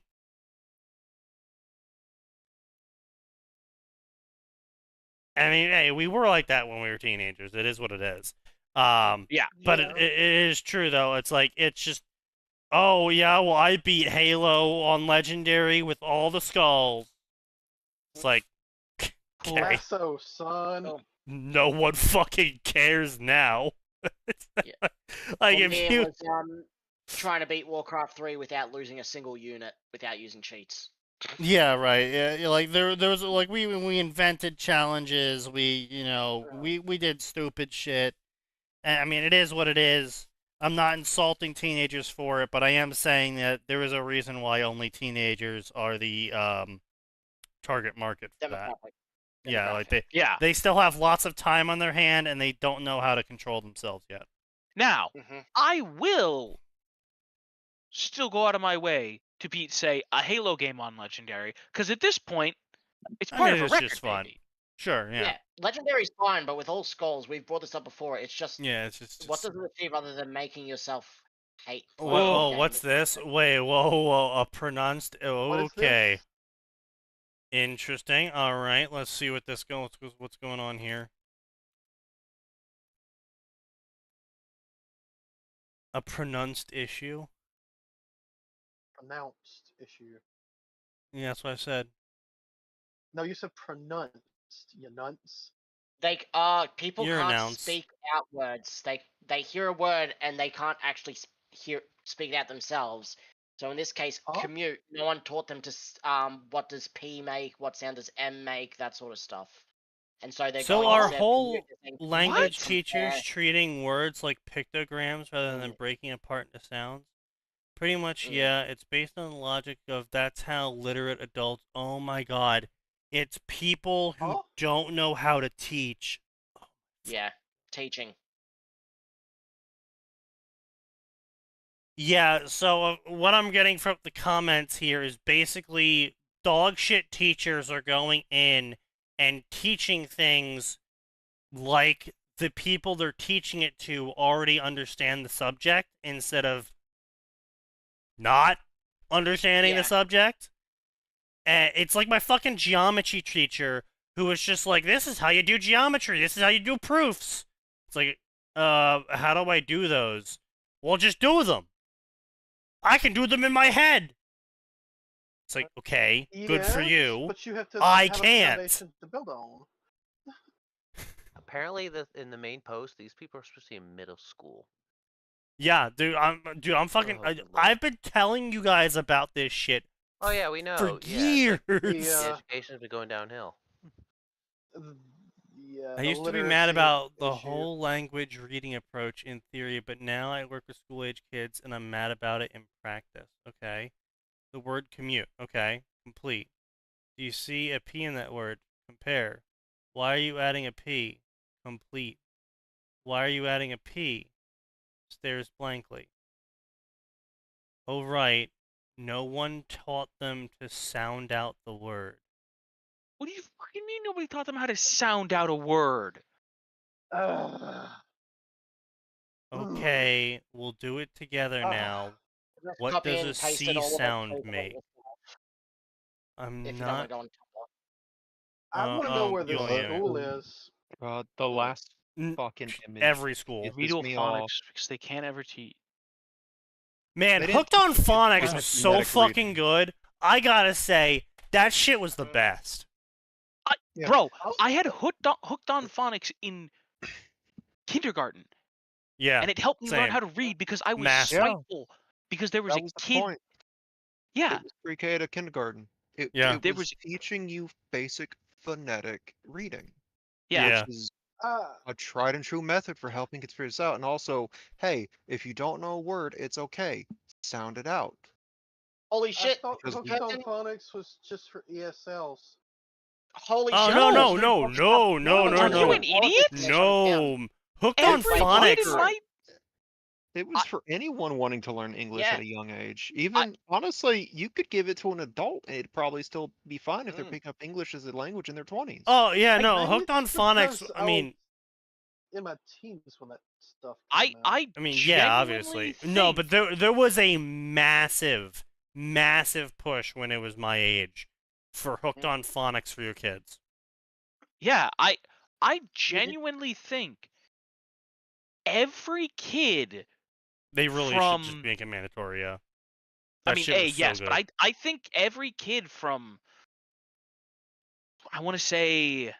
I mean, hey, we were like that when we were teenagers. It is what it is. But it is true, though. It's like, it's just, oh, yeah, well, I beat Halo on Legendary with all the skulls. It's like, okay. Lasso, son. No one fucking cares now. Like, if you... was, trying to beat Warcraft 3 without losing a single unit, without using cheats. Yeah, right. Yeah, like there was like we invented challenges. We did stupid shit. And, I mean, it is what it is. I'm not insulting teenagers for it, but I am saying that there is a reason why only teenagers are the target market for that. Yeah, like they still have lots of time on their hand and they don't know how to control themselves yet. Now, I will still go out of my way to beat, say, a Halo game on Legendary, because at this point, it's part of a record, just fun. baby. Sure, yeah. Legendary's fine, but with all skulls, we've brought this up before. It's just it's just what does it achieve other than making yourself hate? Whoa, what's this? Wait, whoa, a pronounced. Okay. Interesting. All right, let's see what this what's going on here. A pronounced issue. Pronounced issue. Yeah, that's what I said. No, you said pronounced. You nunts. People You're can't announced. speak out words. They hear a word and they can't actually speak it out themselves. So in this case, commute. No one taught them to what does P make, what sound does M make, that sort of stuff. And so they're So going are instead of whole commute, they're saying language commute. teachers treating words like pictograms rather than breaking apart into sounds? Pretty much, yeah. It's based on the logic of that's how literate adults. Oh my god. It's people who don't know how to teach. Yeah, teaching. Yeah, so what I'm getting from the comments here is basically dog shit teachers are going in and teaching things like the people they're teaching it to already understand the subject instead of not understanding the subject. It's like my fucking geometry teacher who was just like, this is how you do geometry, this is how you do proofs. It's like, how do I do those? Well, just do them. I can do them in my head. It's like, okay, good for Yes, you. But you have to I have can't. a foundation to build on. Apparently, in the main post, these people are supposed to be in middle school. Yeah, I'm fucking. Oh, Lord. I've been telling you guys about this shit Oh yeah, we know. for Yeah, years. the Yeah. education's been going downhill. Yeah, I the used to be mad about the issue. whole language reading approach in theory, but now I work with school-age kids and I'm mad about it in practice. Okay, the word commute. Okay, complete. Do you see a P in that word? Compare. Why are you adding a P? Complete. Why are you adding a P? Stares blankly. Oh, right. No one taught them to sound out the word. What do you fucking mean nobody taught them how to sound out a word? Okay, we'll do it together now. Just What copy does and a paste C it all over sound paper make? if I'm you don't want not. to go on Tumblr. I want to know where you this want- school is. The last N- fucking image. Every school. pisses Remedial me phonics off. because they can't ever teach. Man, They didn't Hooked on teach you Phonics basic was so phonetic fucking reading. good. I gotta say, that shit was the best. Yeah. Bro, I had hooked on phonics in kindergarten, Yeah, and it helped me learn same. how to read because I was Massive. spiteful because there was That a was the kid. point. Yeah, It was pre-K to kindergarten. Yeah. It There was was- teaching you basic phonetic reading, yeah. which is Uh, a tried and true method for helping kids figure this out. And also, hey, if you don't know a word, it's okay. Sound it out. Holy I shit! thought Because Hooked we- on Phonics was just for ESLs. Holy Oh, shit! no, No. no, Are you an idiot? No. Hooked on Every kid Phonics. in my It was for anyone wanting to learn English Yeah. at a young age. Even honestly, you could give it to an adult and it'd probably still be fine if they're picking up English as a language in their 20s. Oh, yeah, no. Maybe Hooked on it's Phonics, because I mean, in my teens when that stuff I came out. yeah, obviously. No, but there was a massive push when it was my age for Hooked on Phonics for your kids. Yeah, I genuinely think every kid. They really should just From- make it mandatory, yeah. I That mean, shit was so yes, good. but I think every kid from I want to say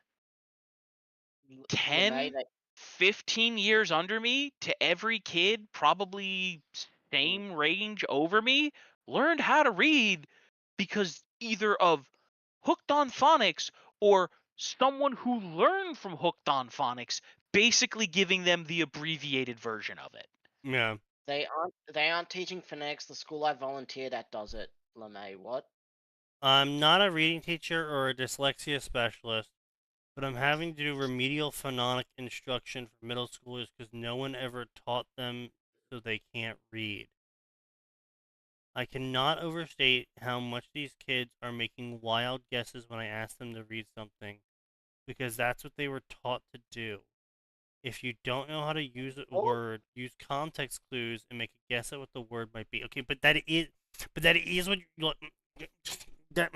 10, 15 years under me to every kid probably same range over me learned how to read because either of Hooked on Phonics or someone who learned from Hooked on Phonics basically giving them the abbreviated version of it. Yeah. They aren't teaching phonetics. The school I volunteered at does it. LeMay, what? I'm not a reading teacher or a dyslexia specialist, but I'm having to do remedial phonic instruction for middle schoolers because no one ever taught them so they can't read. I cannot overstate how much these kids are making wild guesses when I ask them to read something, because that's what they were taught to do. If you don't know how to use a word, use context clues and make a guess at what the word might be. Okay, but that is what That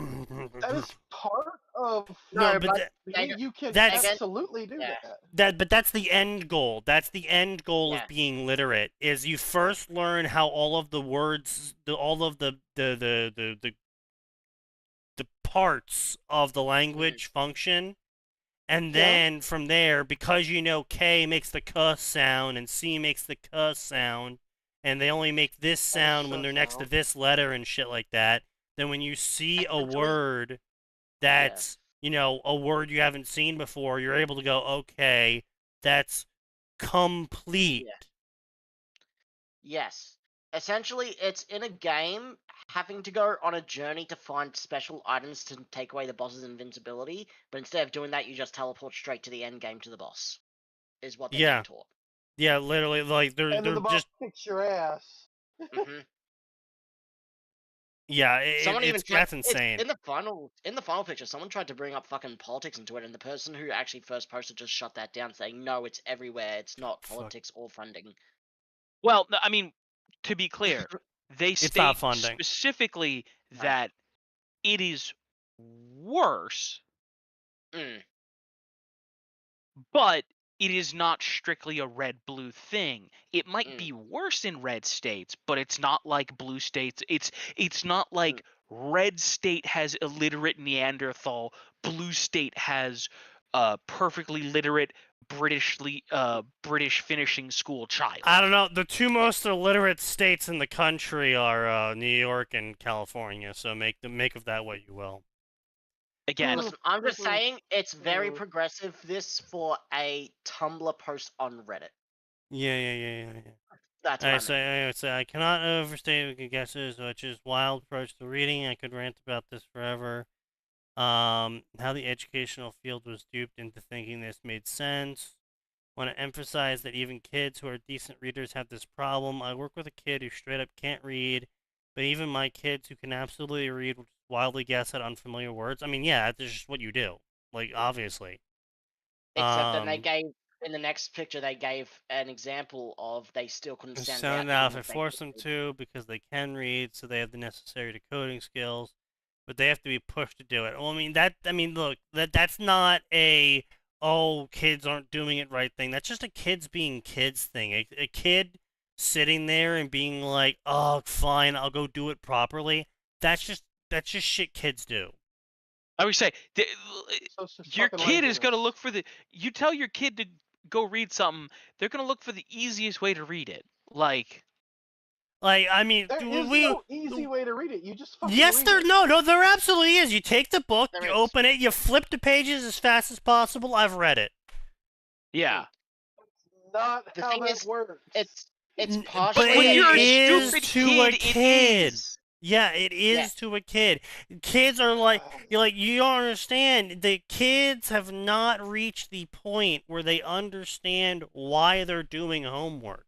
is part of. No, No, but you can that's- absolutely do Yeah. that. but that's the end goal. That's the end goal Yeah. of being literate. Is you first learn how all of the words, all of the parts of the language function, and Yeah. then from there, because you know K makes the K sound and C makes the K sound, and they only make this sound when they're next to sound. this letter and shit like that, then when you see a Essentially- word that's, a word you haven't seen before, you're able to go, okay, that's complete. Yeah. Yes. Essentially, it's in a game having to go on a journey to find special items to take away the boss's invincibility, but instead of doing that, you just teleport straight to the end game to the boss. Is what they're Yeah. being taught. Yeah, literally, like, And then they're the boss just, kicks your ass. hmm yeah, that's insane. In the final picture, someone tried to bring up fucking politics into it, and the person who actually first posted just shut that down, saying, "No, it's everywhere. It's not Fuck. politics or funding." Well, no, I mean, to be clear, they It's not state funding. specifically Right. that it is worse Mm. But it is not strictly a red-blue thing. It might Mm. be worse in red states, but it's not like blue states. It's not like red state has illiterate Neanderthal, blue state has perfectly literate British finishing school child. I don't know. The two most illiterate states in the country are New York and California. So make of that what you will. Again, Listen, I'm just saying it's very progressive. This for a Tumblr post on Reddit. Yeah. That's what I mean. I cannot overstate the guesses, which is wild approach to reading. I could rant about this forever. How the educational field was duped into thinking this made sense. Want to emphasize that even kids who are decent readers have this problem. I work with a kid who straight up can't read, but even my kids who can absolutely read will wildly guess at unfamiliar words. I mean, yeah, that's just what you do. Like, obviously. Except then they gave, in the next picture, they gave an example of they still couldn't sound it if out. I force them to because they can read, so they have the necessary decoding skills, but they have to be pushed to do it. Well, look, that's not a kids aren't doing it right thing. That's just a kids being kids thing. A kid sitting there and being like, oh, fine, I'll go do it properly. That's just shit kids do. I would say So it's just your fucking kid is going to laziness. look for you tell your kid to go read something, they're going to look for the easiest way to read it. Like, I mean, There is no easy way to read it. You just fucking yes, read there it. no, there absolutely is. You take the book, There you is. open it, you flip the pages as fast as possible. I've read it. yeah. Not The how thing that is, works. it's But partially. when it you're a is stupid to a kid, kid. it is. Yeah, it is Yeah. to a kid. Kids are like, you don't understand. The kids have not reached the point where they understand why they're doing homework.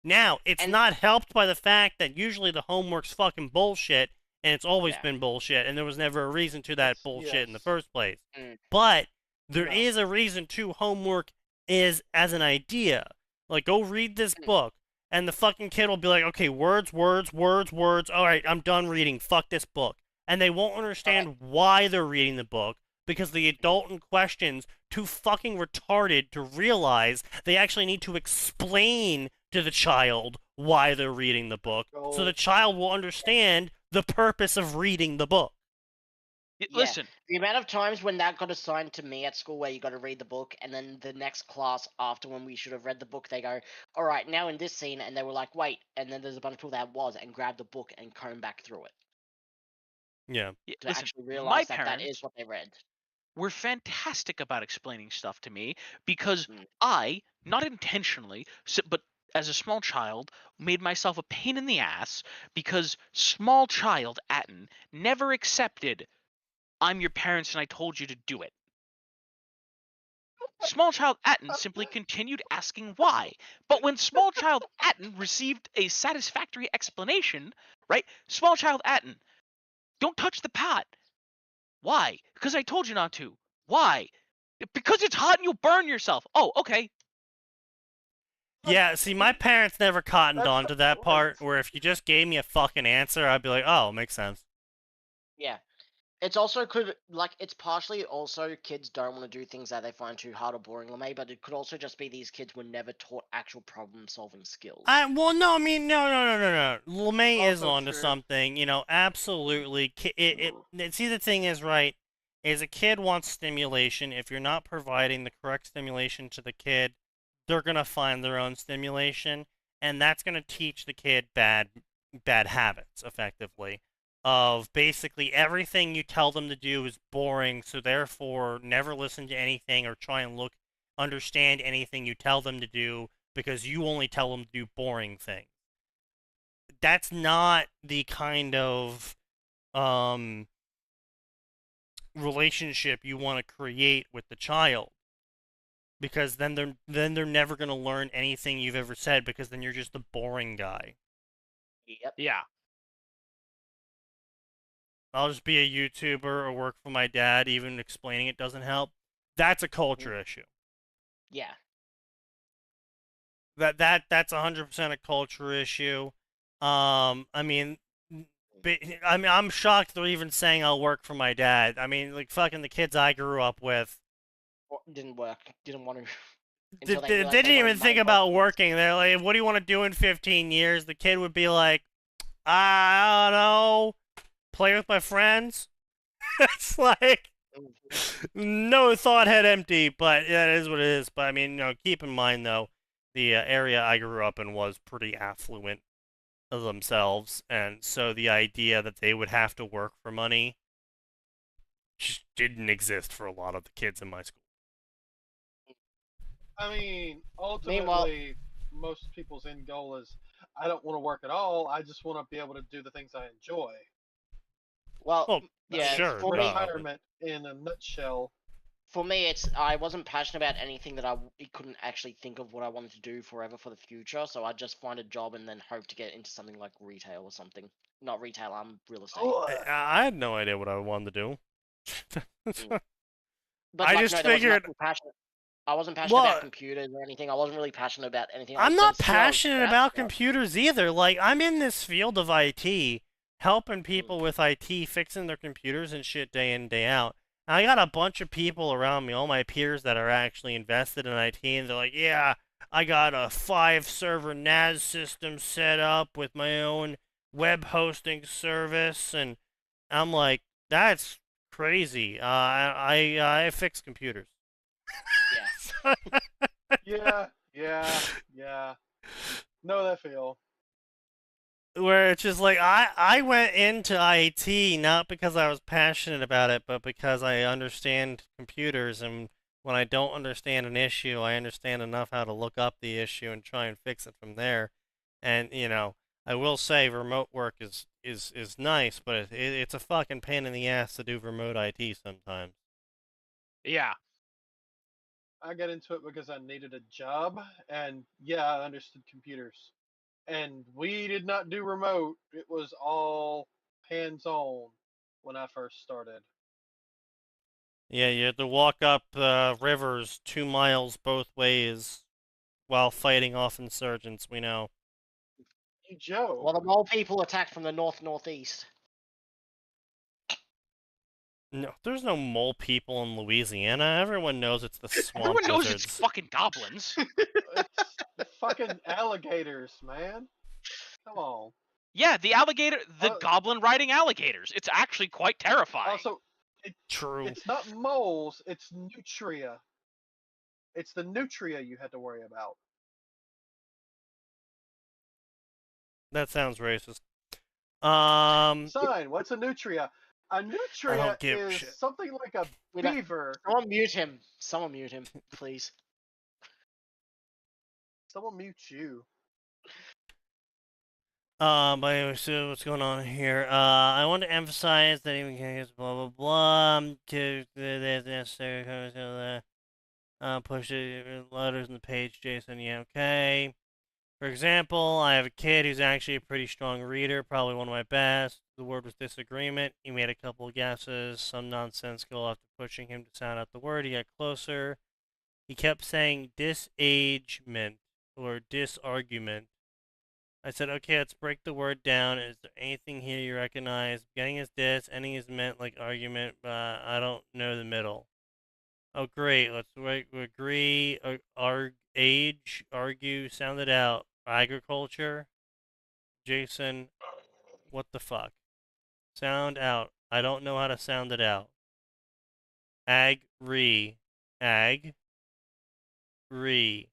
Now, it's And- not helped by the fact that usually the homework's fucking bullshit, and it's always Yeah. been bullshit, and there was never a reason to that bullshit in the Yes. first place. Mm. But there No. is a reason to homework is as an idea. Like, go read this book, and the fucking kid will be like, okay, words. All right, I'm done reading. Fuck this book. And they won't understand why they're reading the book because the adult in question's too fucking retarded to realize they actually need to explain to the child why they're reading the book, so the child will understand the purpose of reading the book. Yeah. Listen, The amount of times when that got assigned to me at school where you got to read the book, and then the next class after when we should have read the book, they go, all right, now in this scene, and they were like, wait, and then there's a bunch of people that was and grabbed the book and comb back through it Yeah. to listen, actually my realize that that parents is what they read. were fantastic about explaining stuff to me because Mm. I, not intentionally, but as a small child, made myself a pain in the ass because small child Atin never accepted, I'm your parents and I told you to do it. Small child Atin simply continued asking why. But when small child Atin received a satisfactory explanation, right? Small child Atin, don't touch the pot. Why? Because I told you not to. Why? Because it's hot and you'll burn yourself. Oh, okay. Yeah, see, my parents never cottoned That's on to that right. part, where if you just gave me a fucking answer, I'd be like, oh, makes sense. Yeah. It's also it's partially also kids don't want to do things that they find too hard or boring, LeMay, but it could also just be these kids were never taught actual problem-solving skills. Well, no, I mean, no. LeMay is Also onto true. something, absolutely. See, the thing is, right, is a kid wants stimulation. If you're not providing the correct stimulation to the kid, they're gonna find their own stimulation, and that's gonna teach the kid bad habits, effectively. Of basically everything you tell them to do is boring, so therefore never listen to anything or try and understand anything you tell them to do because you only tell them to do boring things. That's not the kind of relationship you want to create with the child, because then they're never going to learn anything you've ever said, because then you're just the boring guy. Yep. Yeah. I'll just be a YouTuber or work for my dad, even explaining it doesn't help. That's a culture issue. Yeah. That's 100% a culture issue. I mean, I mean, I'm shocked they're even saying I'll work for my dad. I mean, like fucking the kids I grew up with. Didn't work. Didn't want to. They Until they realized didn't they wanted even think money about for it. working. They're like, "What do you want to do in 15 years?" The kid would be like, "I don't know, play with my friends." It's like no thought head empty, but yeah, it is what it is. But I mean, keep in mind though, the area I grew up in was pretty affluent of themselves, and so the idea that they would have to work for money just didn't exist for a lot of the kids in my school. I mean, Meanwhile- ultimately, most people's end goal is, I don't want to work at all. I just want to be able to do the things I enjoy. Well, Well, yeah, sure, for me, duh. Retirement in a nutshell. for me, it's I wasn't passionate about anything that I couldn't actually think of what I wanted to do forever for the future. So I just find a job and then hope to get into something like retail or something. Not retail, real estate. I had no idea what I wanted to do. But I like, just no, there was figured- nothing passionate. I wasn't passionate Well, about computers or anything. I wasn't really passionate about anything. I'm else. not It's true I was passionate crap, about but- computers either. Like, I'm in this field of IT, helping people with IT, fixing their computers and shit day in, day out. And I got a bunch of people around me, all my peers that are actually invested in IT, and they're like, yeah, I got a 5-server NAS system set up with my own web hosting service, and I'm like, that's crazy. I fix computers. Yeah. Yeah. Know that feel. Where it's just like I went into IT not because I was passionate about it, but because I understand computers, and when I don't understand an issue, I understand enough how to look up the issue and try and fix it from there. And I will say remote work is nice, but it's a fucking pain in the ass to do remote IT sometimes. Yeah. I got into it because I needed a job, and yeah, I understood computers. And we did not do remote. It was all hands-on when I first started. Yeah, you had to walk up rivers 2 miles both ways while fighting off insurgents. We know. You Joe. Well, the mole people attacked from the northeast. No, there's no mole people in Louisiana. Everyone knows it's the swamp Everyone knows wizards. it's fucking goblins. It's fucking alligators, man. Come on. Yeah, the goblin riding alligators. It's actually quite terrifying. Also, True. it's not moles, it's nutria. It's the nutria you had to worry about. That sounds racist. Sign, what's a nutria? A nutria don't give a is shit. something like a We don't- beaver. Someone mute him. Someone mute him, please. Someone mute you. But anyway, so what's going on here? I want to emphasize that even use blah blah blah to the necessary push the letters in the page, Jason. Yeah, okay. For example, I have a kid who's actually a pretty strong reader, probably one of my best. The word was disagreement. He made a couple of guesses, some nonsensical. After pushing him to sound out the word, he got closer. He kept saying disagement or disargument. I said, okay, let's break the word down. Is there anything here you recognize? Beginning is dis, ending is meant like argument, but I don't know the middle. Oh, great. Let's agree, age, argue, sound it out. Agriculture. Jason, what the fuck? Sound out. I don't know how to sound it out. Ag-re. Ag. Re.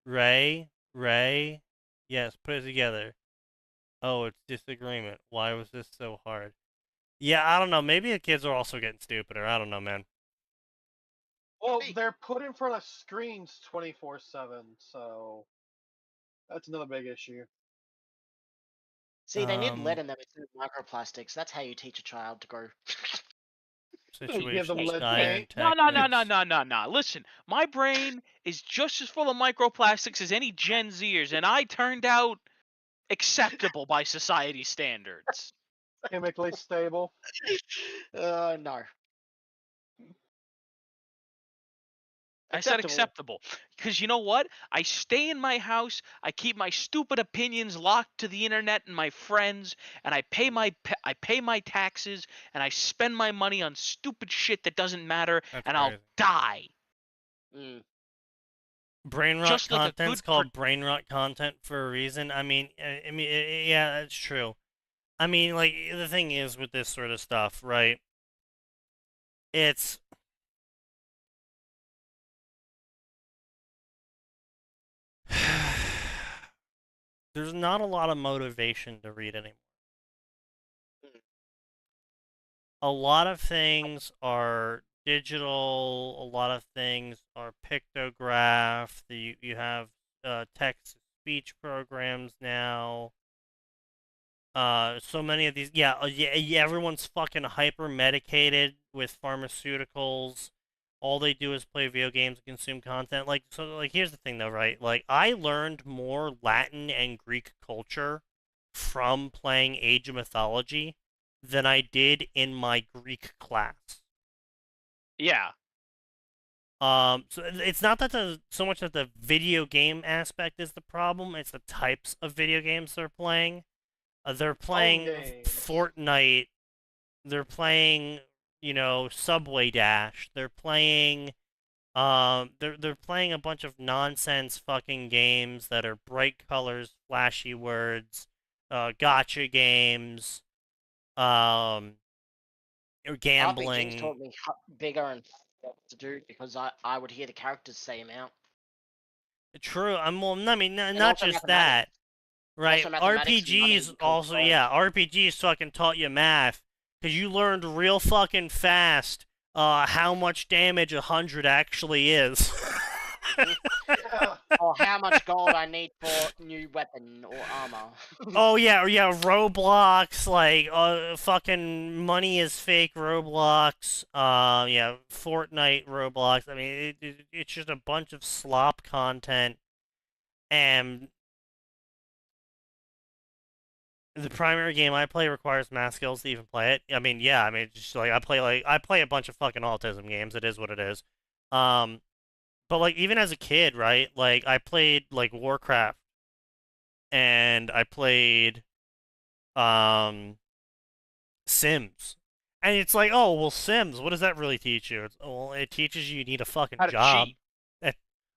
Ray. Ray. Yes, put it together. Oh, it's disagreement. Why was this so hard? Yeah, I don't know. Maybe the kids are also getting stupider. I don't know, man. Well, they're put in front of screens 24/7, so that's another big issue. See, they need lead Um, in them instead of microplastics. That's how you teach a child to grow. Situation them lead Sky paint. No. Listen, my brain is just as full of microplastics as any Gen Zers, and I turned out acceptable by society standards. Chemically stable. No. I said acceptable. Because you know what? I stay in my house, I keep my stupid opinions locked to the internet and my friends, and I pay my taxes, and I spend my money on stupid shit that doesn't matter, That's and crazy. I'll die. Mm. Brain rot Just like a content's good called brain rot content for a reason. I mean, yeah, that's true. I mean, like, the thing is with this sort of stuff, right? It's there's not a lot of motivation to read anymore. A lot of things are digital, a lot of things are pictograph. You have text to speech programs now. So many of these, yeah, everyone's fucking hyper medicated with pharmaceuticals. All they do is play video games and consume content. Like, so, like, here's the thing, though, right? Like, I learned more Latin and Greek culture from playing Age of Mythology than I did in my Greek class. Yeah. So it's not that so much that the video game aspect is the problem. It's the types of video games they're playing. They're playing Fortnite. They're playing, Subway Dash. They're playing, they're playing a bunch of nonsense fucking games that are bright colors, flashy words, gotcha games, or gambling. RPGs taught me bigger and what to do because I would hear the characters say them out. True. I mean, not also just mathematics. that. Right, Also mathematics, money, RPGs also, control. yeah, RPGs fucking taught you math, because you learned real fucking fast how much damage 100 actually is. Yeah. Or how much gold I need for new weapon or armor. Oh yeah, Roblox, like fucking money is fake Roblox. Yeah, Fortnite Roblox. I mean, it's just a bunch of slop content, and the primary game I play requires math skills to even play it. I mean, yeah, I mean, just like I play a bunch of fucking autism games. It is what it is. Um, but like even as a kid, right? Like I played like Warcraft, and I played Sims, and it's like, oh well, Sims. What does that really teach you? Well, it teaches you need a fucking How to job. cheat.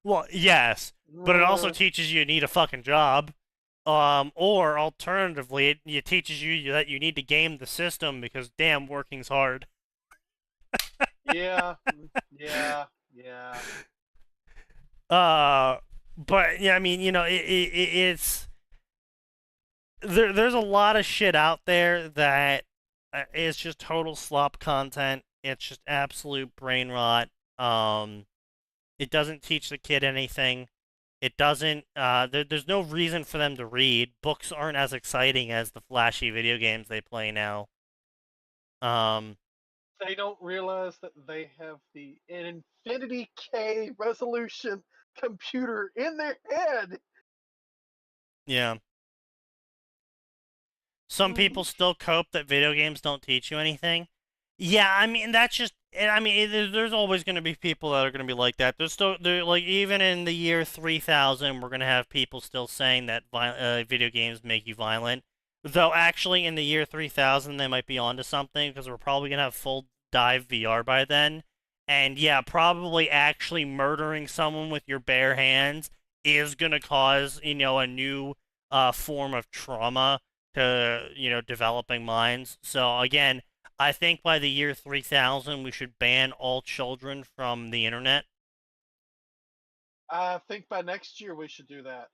Well, yes, but it also teaches you need a fucking job. Or alternatively, it teaches you that you need to game the system because damn, working's hard. Yeah. But yeah, I mean, it's there's a lot of shit out there that is just total slop content. It's just absolute brain rot. It doesn't teach the kid anything. It doesn't, there's no reason for them to read. Books aren't as exciting as the flashy video games they play now. They don't realize that they have an infinity K resolution computer in their head. Yeah. Some people still cope that video games don't teach you anything. Yeah, I mean, that's just, I mean, there's always going to be people that are going to be like that. Like, even in the year 3000, we're going to have people still saying that video games make you violent. Though, actually, in the year 3000, they might be onto something, because we're probably going to have full dive VR by then. And yeah, probably actually murdering someone with your bare hands is going to cause, a new form of trauma to, developing minds. So, again, I think by the year 3000, we should ban all children from the internet. I think by next year we should do that.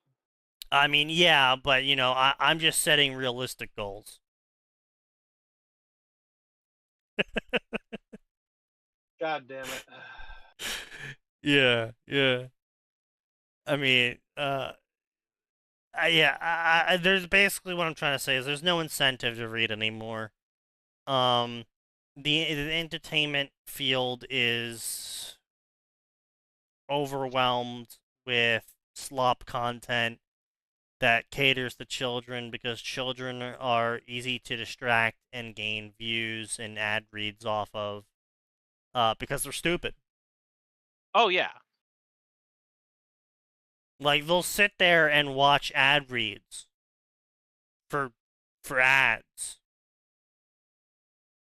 I mean, yeah, but, I'm just setting realistic goals. God damn it. Yeah. I mean, there's basically what I'm trying to say is there's no incentive to read anymore. The entertainment field is overwhelmed with slop content that caters to children because children are easy to distract and gain views and ad reads off of because they're stupid. Oh yeah. Like they'll sit there and watch ad reads for ads,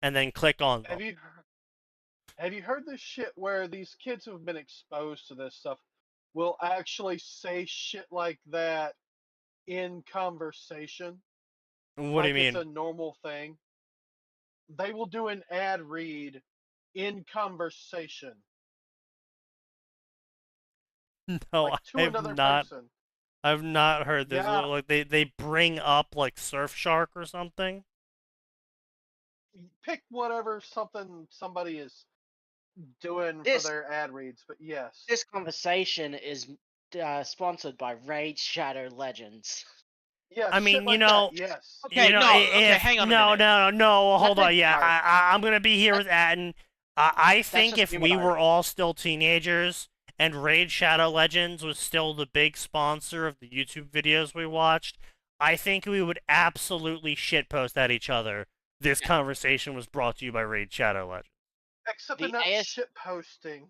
and then click on them. Have you heard this shit where these kids who have been exposed to this stuff will actually say shit like that in conversation? What do you Like it's mean? a normal thing. They will do an ad read in conversation, No, like to I have another not. person. I've not heard this. Yeah, Like they bring up like Surfshark or something. pick whatever somebody is doing for This their ad reads, but yes. this conversation is sponsored by Raid Shadow Legends. Yeah, I shit mean, like that, yes. Okay, you know, no, okay, if hang on a no, minute. no, hold That's on. Yeah, ignorant. I'm gonna be here with Atin. I think just if we humanizing. were all still teenagers and Raid Shadow Legends was still the big sponsor of the YouTube videos we watched, I think we would absolutely shitpost at each other. This conversation was brought to you by Raid Shadow Legends. Except The they're not AS shit posting.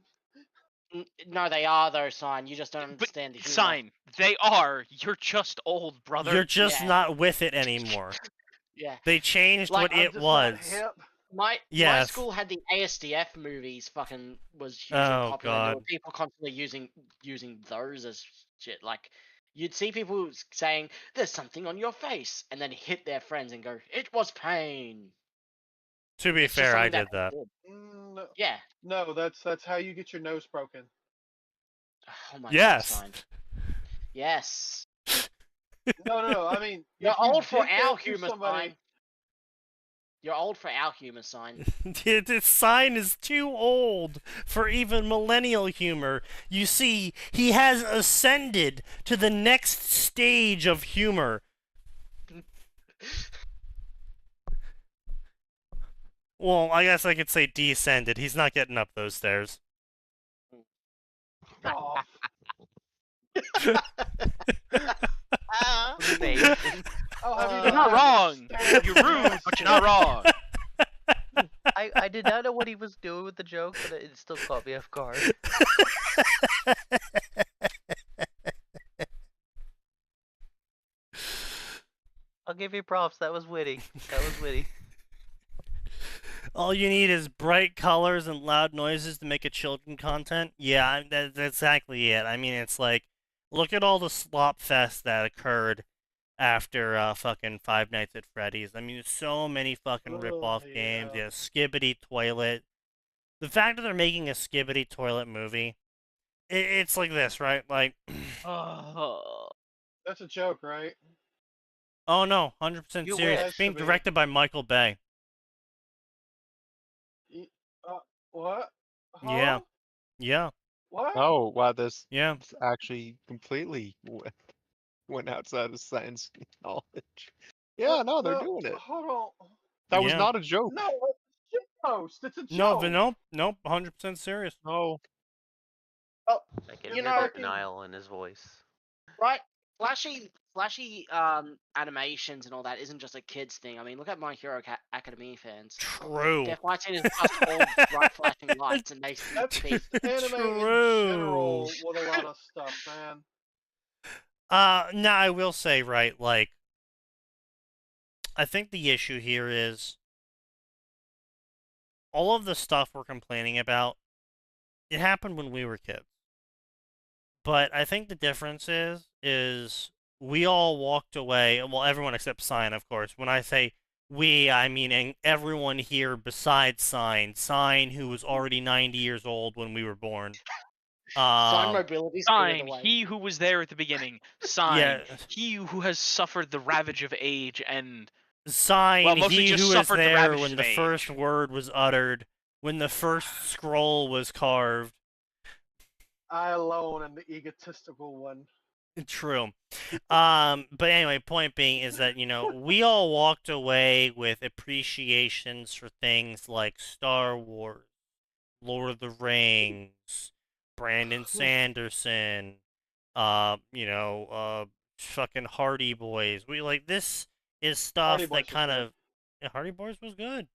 No, they are though, Sign. You just don't But understand the humor. Sign, they are. You're just old, brother. You're just Yeah. not with it anymore. Yeah. They changed Like, what I'm it just not was. hip. My Yes. school had the ASDF movies. Fucking was hugely Oh, popular. And there God. were people constantly using those as shit. Like, you'd see people saying, "There's something on your face," and then hit their friends and go, "It was pain." To be It's just fair, I something did that. No, Yeah. no, that's how you get your nose broken. Oh my Yes. God, Sign. Yes. No. I mean, You're if you old for did that our to humor, somebody, Sign. You're old for our humor, Sign. This sign is too old for even millennial humor. You see, he has ascended to the next stage of humor. Well, I guess I could say descended. He's not getting up those stairs. oh, Nathan. I'll have you You're know, not I'm wrong. staring You're rude, but you're not wrong. I did not know what he was doing with the joke, but it still caught me off guard. I'll give you props. That was witty. That was witty. All you need is bright colors and loud noises to make a children content. Yeah, that's exactly it. I mean, it's like, look at all the slop fest that occurred after fucking Five Nights at Freddy's. I mean, so many fucking rip-off games. yeah. Yeah, Skibbity Toilet. The fact that they're making a Skibbity Toilet movie, it's like this, right? Like, Oh. That's a joke, right? oh no, 100% You serious. wish. It's being Has to be. directed by Michael Bay. What? Yeah. Huh? Yeah, What? Oh, wow, this yeah. actually completely went outside of science knowledge. Yeah, no, they're doing it. Hold on. That was Yeah. not a joke. No, it's a shit post. It's a No, joke. but nope, 100% serious. No. Oh, I can You hear know- the denial in his voice. right? Flashy animations and all that isn't just a kids thing. I mean, look at My Hero Academia fans. True. Their fighting is just all bright flashing lights, and they see That's feet. anime True. in general with a lot of stuff, man. Now I will say, right, like, I think the issue here is all of the stuff we're complaining about, it happened when we were kids. But I think the difference is we all walked away, well, everyone except Sign, of course. When I say we, I mean everyone here besides Sign, who was already 90 years old when we were born. Sign mobility. Sign, he who was there at the beginning. Sign, Yeah. he who has suffered the ravage of age and Sign, Well, mostly he just who was suffered the there ravages when of the age. first word was uttered, when the first scroll was carved. I alone am the egotistical one. True. But anyway, point being is that, we all walked away with appreciations for things like Star Wars, Lord of the Rings, Brandon Sanderson, fucking Hardy Boys. This is stuff Hardy Boys that was kind good. of Hardy Boys was good.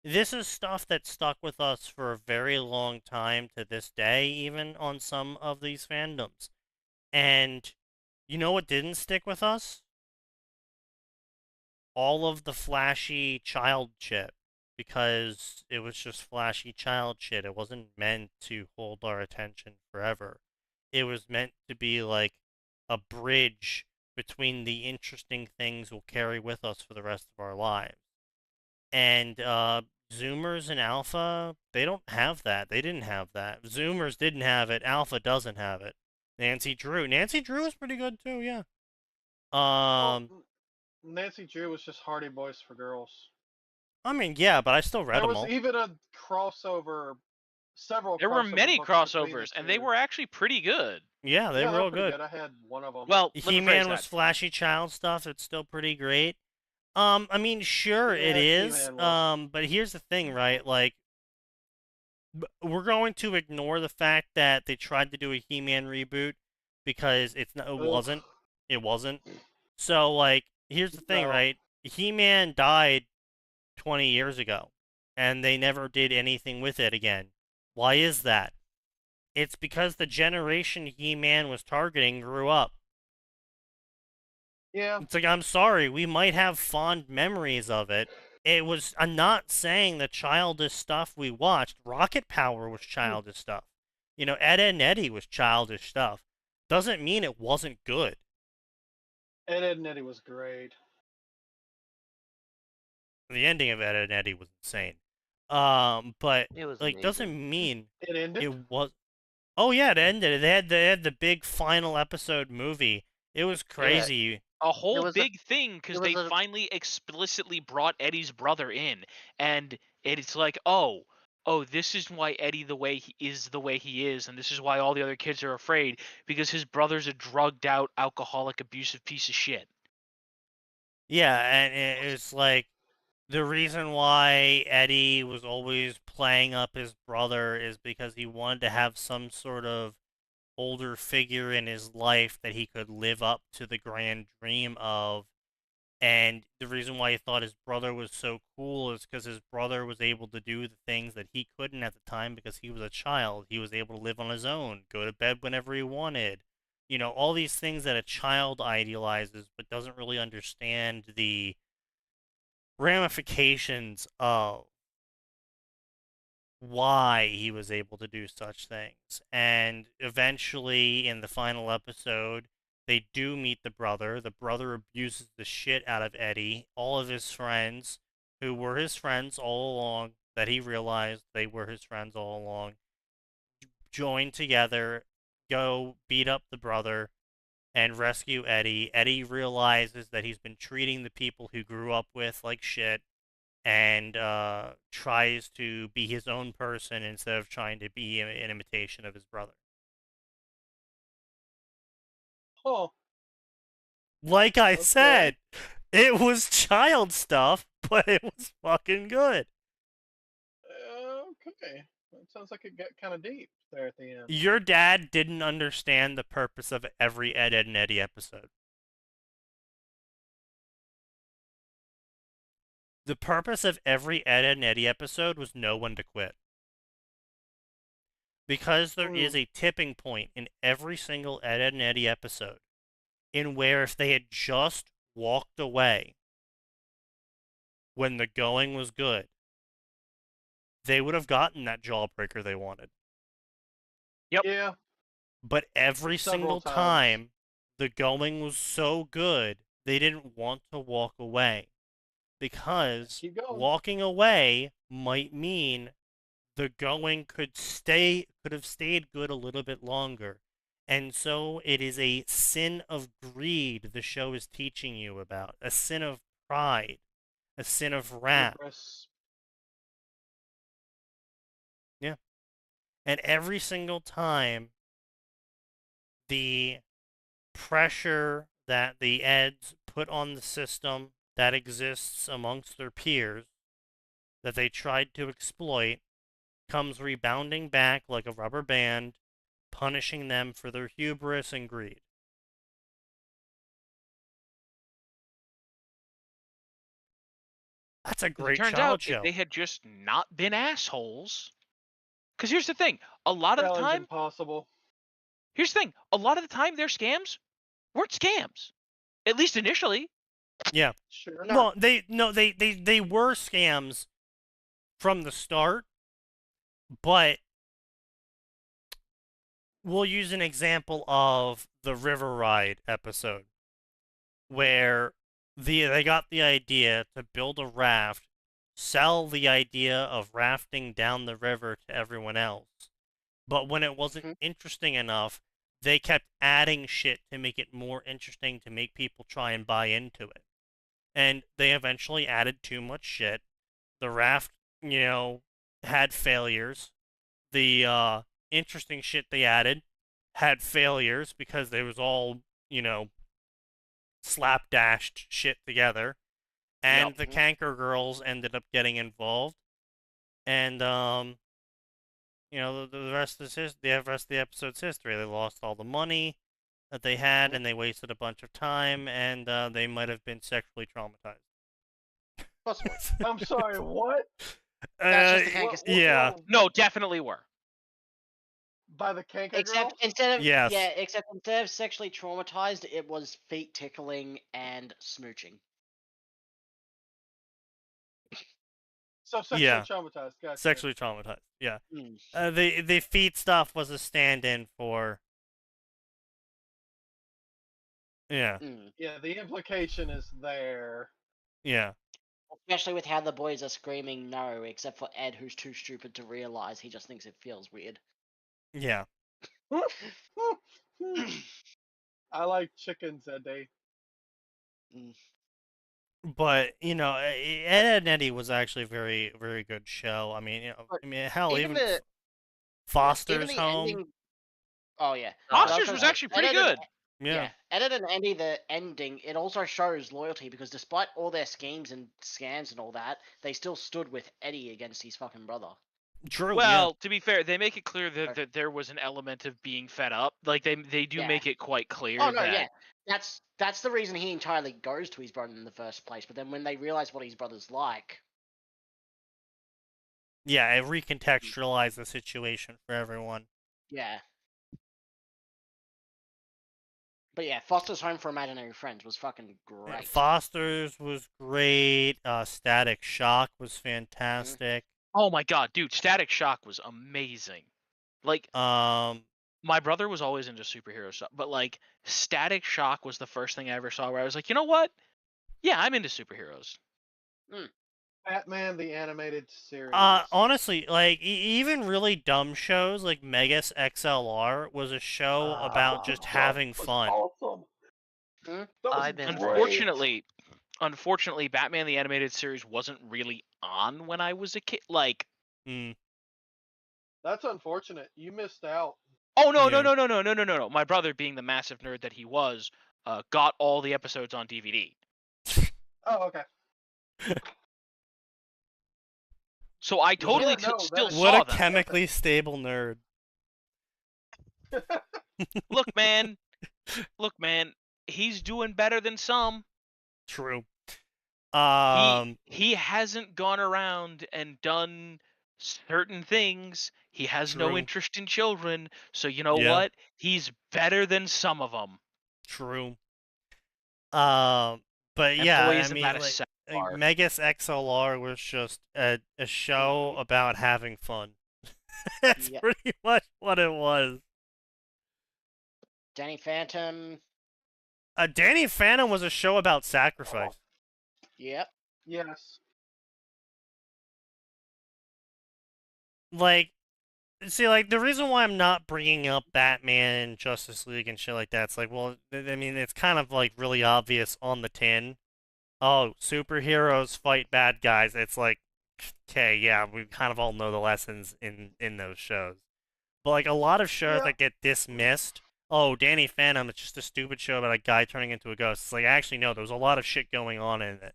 This is stuff that stuck with us for a very long time to this day, even on some of these fandoms. And you know what didn't stick with us? All of the flashy child shit. Because it was just flashy child shit. It wasn't meant to hold our attention forever. It was meant to be like a bridge between the interesting things we'll carry with us for the rest of our lives. And Zoomers and Alpha, they don't have that. They didn't have that. Zoomers didn't have it. Alpha doesn't have it. Nancy Drew. Nancy Drew is pretty good too, yeah. Well, Nancy Drew was just Hardy Boys for girls. I mean, yeah, but I still read There them was all. even a crossover, several. There were crossover many books between the crossovers, and they two. were actually pretty good. Yeah, they Yeah, were they're all pretty good. I had one of them. Well, let me phrase He-Man was that. flashy child stuff. It's still pretty great. I mean, sure it Yeah, is. He-Man was. But here's the thing, right? Like, we're going to ignore the fact that they tried to do a He-Man reboot because it wasn't. It wasn't. So, like, here's the thing, No. right? He-Man died 20 years ago, and they never did anything with it again. Why is that? It's because the generation He-Man was targeting grew up. Yeah. It's like, I'm sorry, we might have fond memories of it. I'm not saying the childish stuff we watched. Rocket Power was childish stuff. You know, Ed, Edd and Eddy was childish stuff. Doesn't mean it wasn't good. Ed, Edd and Eddy was great. The ending of Ed, Edd and Eddy was insane. But It was like, amazing. doesn't mean It ended. it was. Oh yeah, it ended. They had the big final episode movie. It was crazy. A whole was big thing because they was a- finally explicitly brought Eddie's brother in, and it's like, oh, this is why Eddie the way he is, and this is why all the other kids are afraid because his brother's a drugged out, alcoholic, abusive piece of shit. Yeah, and it's like the reason why Eddie was always playing up his brother is because he wanted to have some sort of older figure in his life that he could live up to the grand dream of. And the reason why he thought his brother was so cool is because his brother was able to do the things that he couldn't at the time because he was a child. He was able to live on his own, go to bed whenever he wanted. You know, all these things that a child idealizes but doesn't really understand the ramifications of why he was able to do such things. And eventually, in the final episode, they do meet the brother. The brother abuses the shit out of Eddie. All of his friends, who were his friends all along, that he realized they were his friends all along, join together, go beat up the brother, and rescue Eddie. Eddie realizes that he's been treating the people who grew up with like shit and tries to be his own person instead of trying to be an imitation of his brother. Oh. Like I Okay. said, it was child stuff, but it was fucking good. Okay. That sounds like it got kind of deep there at the end. Your dad didn't understand the purpose of every Ed, Edd and Eddy episode. The purpose of every Ed, Edd and Eddy episode was know when to quit. Because there is a tipping point in every single Ed, Edd and Eddy episode in where if they had just walked away when the going was good, they would have gotten that jawbreaker they wanted. Yep. Yeah. But every Several single times. time the going was so good, they didn't want to walk away. Because Keep going. walking away might mean the going could have stayed good a little bit longer. And so it is a sin of greed the show is teaching you about, a sin of pride, a sin of wrath. Hubris. Yeah. And every single time the pressure that the Eds put on the system that exists amongst their peers that they tried to exploit comes rebounding back like a rubber band, punishing them for their hubris and greed. That's a great It turns child out show. if they had just not been assholes, because here's the thing: a lot of the Challenge time, impossible. Here's the thing: a lot of the time, their scams weren't scams, at least initially. Yeah. Sure. Well, they were scams from the start, but we'll use an example of the River Ride episode, where they got the idea to build a raft, sell the idea of rafting down the river to everyone else. But when it wasn't interesting enough, they kept adding shit to make it more interesting to make people try and buy into it. And they eventually added too much shit. The raft, had failures. The interesting shit they added had failures because they was all, slapdashed shit together. And the Canker girls ended up getting involved. And the rest of the rest of the episode's history. They lost all the money that they had, and they wasted a bunch of time, and they might have been sexually traumatized. Possibly. I'm sorry, what? That's just the Canker. Yeah. No, definitely were. By the Canker Except girls? instead of Yes. except instead of sexually traumatized, it was feet tickling and smooching. So sexually traumatized, gotcha. Sexually traumatized. Yeah. Mm. The feet stuff was a stand-in for. Yeah. Mm. Yeah, the implication is there. Yeah. Especially with how the boys are screaming no, except for Ed, who's too stupid to realize. He just thinks it feels weird. Yeah. I like chickens, Eddie. But Ed, and Eddie was actually a very, very good show. I mean, hell, even Foster's Home. Ending... Oh yeah, Foster's was actually pretty good. Yeah. Ed and Andy, the ending, it also shows loyalty because despite all their schemes and scams and all that, they still stood with Eddie against his fucking brother. True. Well, to be fair, they make it clear that there was an element of being fed up. Like they do make it quite clear. Oh no, that... yeah, that's the reason he entirely goes to his brother in the first place. But then when they realize what his brother's like, yeah, it recontextualized the situation for everyone. Yeah. But yeah, Foster's Home for Imaginary Friends was fucking great. Yeah, Foster's was great. Static Shock was fantastic. Oh my god, dude, Static Shock was amazing. Like, my brother was always into superhero stuff, but like, Static Shock was the first thing I ever saw where I was like, you know what? Yeah, I'm into superheroes. Batman the Animated Series. Honestly, like even really dumb shows like Megas XLR was a show about just having fun. Awesome. Unfortunately, Batman the Animated Series wasn't really on when I was a kid. Like, that's unfortunate. You missed out. Oh no! My brother, being the massive nerd that he was, got all the episodes on DVD. Oh, okay. So I totally still saw What a them. chemically stable nerd. Look, man, he's doing better than some. True. He hasn't gone around and done certain things. He has no interest in children, so you know what? He's better than some of them. True. But and yeah, boy, I mean, like, Megas XLR was just a show about having fun. That's pretty much what it was. Danny Phantom. Danny Phantom was a show about sacrifice. Yep. Yes. Like, see, like, the reason why I'm not bringing up Batman and Justice League and shit like that, it's like, well, I mean, it's kind of, like, really obvious on the tin. Oh, superheroes fight bad guys. It's like, okay, yeah, we kind of all know the lessons in those shows. But, like, a lot of shows that get dismissed, oh, Danny Phantom, it's just a stupid show about a guy turning into a ghost. It's like, actually, no, there was a lot of shit going on in it.